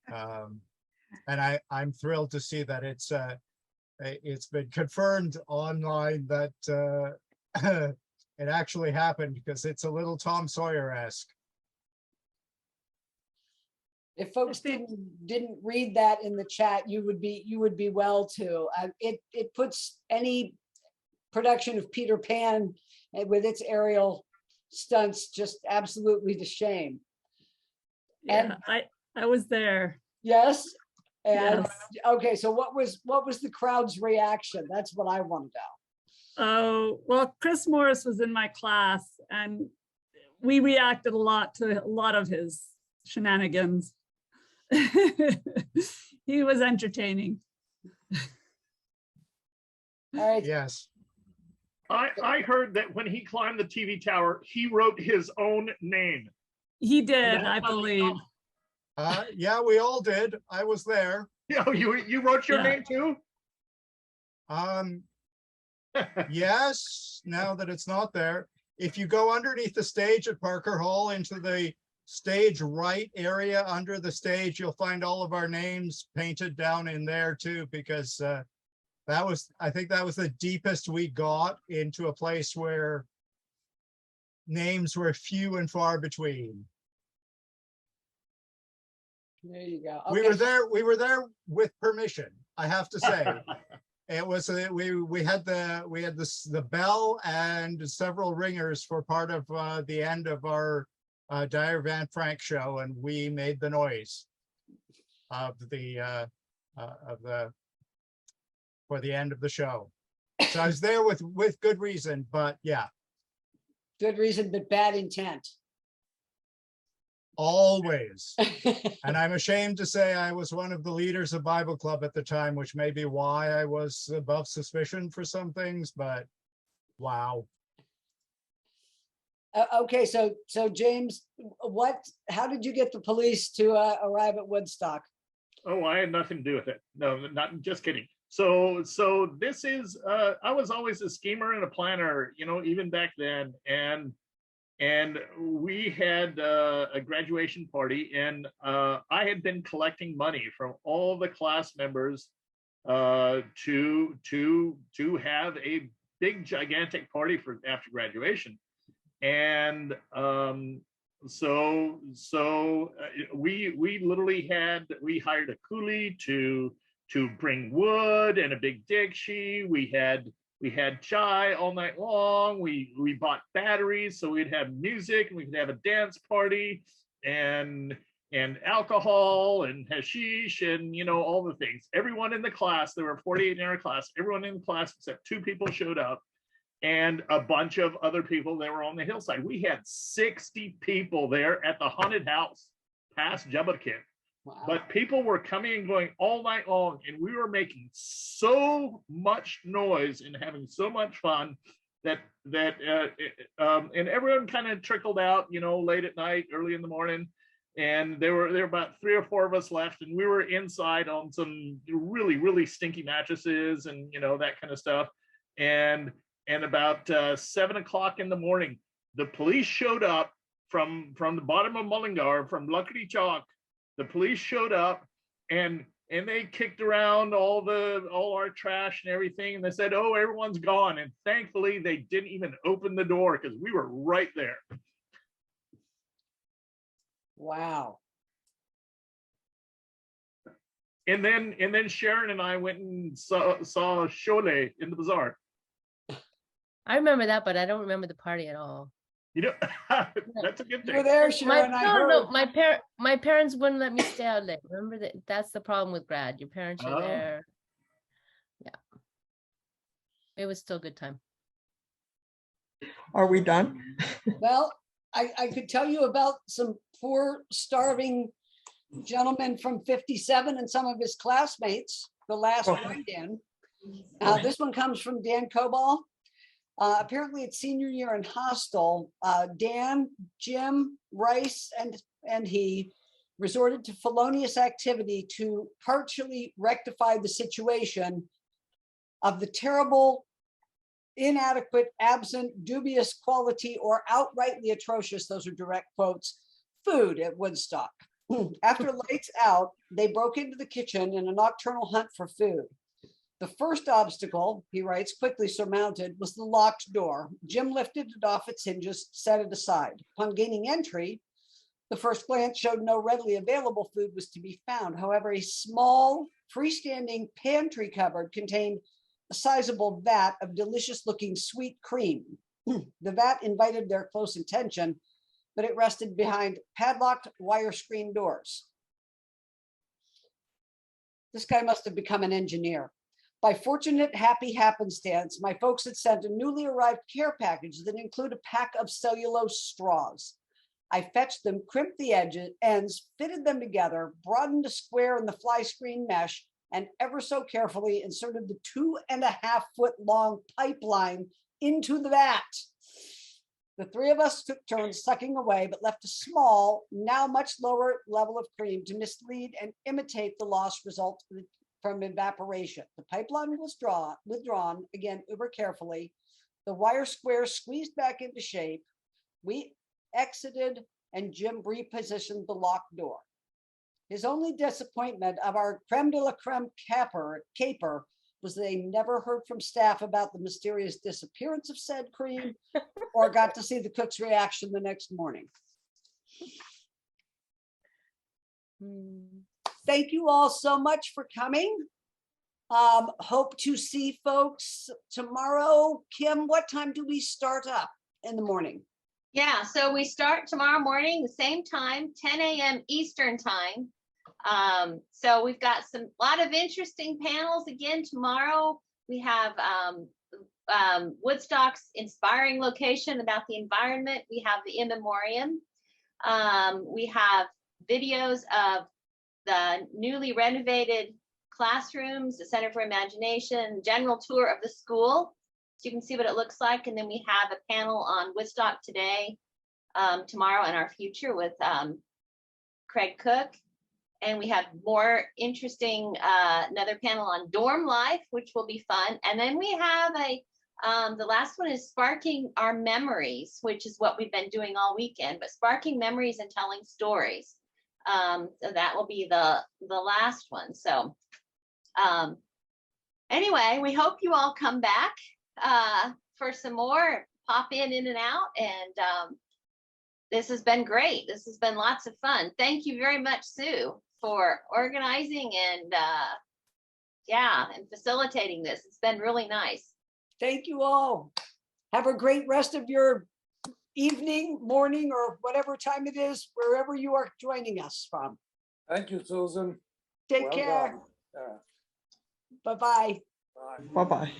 And I'm thrilled to see that it's been confirmed online that it actually happened, because it's a little Tom Sawyer-esque. If folks didn't read that in the chat, you would be well too. It puts any production of Peter Pan with its aerial stunts just absolutely to shame. Yeah, and I was there. Yes. And yes. Okay, so what was the crowd's reaction? That's what I want to know. Oh, well, Chris Morris was in my class and we reacted a lot to a lot of his shenanigans. He was entertaining. All right. Yes. I heard that when he climbed the TV tower, he wrote his own name. He did, I believe. Yeah, we all did. I was there. Yeah, you wrote your name too? Yes, now that it's not there. If you go underneath the stage at Parker Hall into the stage right area under the stage, you'll find all of our names painted down in there too, because I think that was the deepest we got into a place where names were few and far between. There you go. Okay. We were there with permission, I have to say. It was we had the bell and several ringers for part of the end of our Dyer Van Frank show, and we made the noise of the for the end of the show. So I was there with good reason, but yeah. Good reason, but bad intent. Always. And I'm ashamed to say I was one of the leaders of Bible Club at the time, which may be why I was above suspicion for some things, but wow. Okay, so James, how did you get the police to arrive at Woodstock? Oh, I had nothing to do with it. No, not just kidding. So this is I was always a schemer and a planner, even back then, and we had a graduation party, and I had been collecting money from all the class members to have a big gigantic party for after graduation. And so we literally we hired a coolie to bring wood and a big Dixie. We had chai all night long. We bought batteries so we'd have music and we could have a dance party and alcohol and hashish and all the things. Everyone in the class, there were 48 in our class, everyone in the class except 2 people showed up, and a bunch of other people that were on the hillside. We had 60 people there at the haunted house past Jubbakin. Wow. But people were coming and going all night long, and we were making so much noise and having so much fun that and everyone kind of trickled out, late at night, early in the morning. And there were about 3 or 4 of us left, and we were inside on some really, really stinky mattresses and that kind of stuff. And about 7 o'clock in the morning, the police showed up from the bottom of Mullingar, from Luckety Chalk. The police showed up and they kicked around all our trash and everything. And they said, "Oh, everyone's gone." And thankfully they didn't even open the door because we were right there. Wow. And then Sharon and I went and saw Cholet in the bazaar. I remember that, but I don't remember the party at all. That's a good thing. You were there, Sharon. My parents wouldn't let me stay out late. Remember that? That's the problem with grad. Your parents are there. Yeah. It was still a good time. Are we done? Well, I could tell you about some poor starving gentleman from 57 and some of his classmates, the last write-in. This one comes from Dan Cobal. Apparently it's senior year in Hostel. Dan, Jim, Rice, and he resorted to felonious activity to partially rectify the situation of the terrible, inadequate, absent, dubious quality, or outrightly atrocious, those are direct quotes, food at Woodstock. After lights out, they broke into the kitchen in a nocturnal hunt for food. The first obstacle, he writes, quickly surmounted, was the locked door. Jim lifted it off its hinges, set it aside. Upon gaining entry, the first glance showed no readily available food was to be found. However, a small freestanding pantry cupboard contained a sizable vat of delicious-looking sweet cream. The vat invited their close attention, but it rested behind padlocked wire screen doors. This guy must have become an engineer. By fortunate happy happenstance, my folks had sent a newly arrived care package that included a pack of cellulose straws. I fetched them, crimped the ends, fitted them together, broadened a square in the fly screen mesh, and ever so carefully inserted the 2.5-foot long pipeline into the vat. The three of us took turns sucking away, but left a small, now much lower level of cream to mislead and imitate the loss result from evaporation. The pipeline was withdrawn, again, uber carefully. The wire square squeezed back into shape. We exited and Jim repositioned the locked door. His only disappointment of our creme de la creme caper was they never heard from staff about the mysterious disappearance of said cream or got to see the cook's reaction the next morning. Thank you all so much for coming. Hope to see folks tomorrow. Kim, what time do we start up in the morning? Yeah, so we start tomorrow morning, the same time, 10 a.m. Eastern time. So we've got a lot of interesting panels again tomorrow. We have Woodstock's inspiring location about the environment. We have the in memoriam. We have videos of the newly renovated classrooms, the Center for Imagination, general tour of the school. So you can see what it looks like. And then we have a panel on Woodstock today, tomorrow, and our future with Craig Cook. And we have more interesting, another panel on dorm life, which will be fun. And then we have the last one is Sparking Our Memories, which is what we've been doing all weekend, but sparking memories and telling stories. So that will be the last one. So anyway, we hope you all come back for some more, pop in and out. And this has been great. This has been lots of fun. Thank you very much, Sue, for organizing and and facilitating this. It's been really nice. Thank you all. Have a great rest of your evening, morning, or whatever time it is, wherever you are joining us from. Thank you, Susan. Take care. Bye-bye. Bye-bye.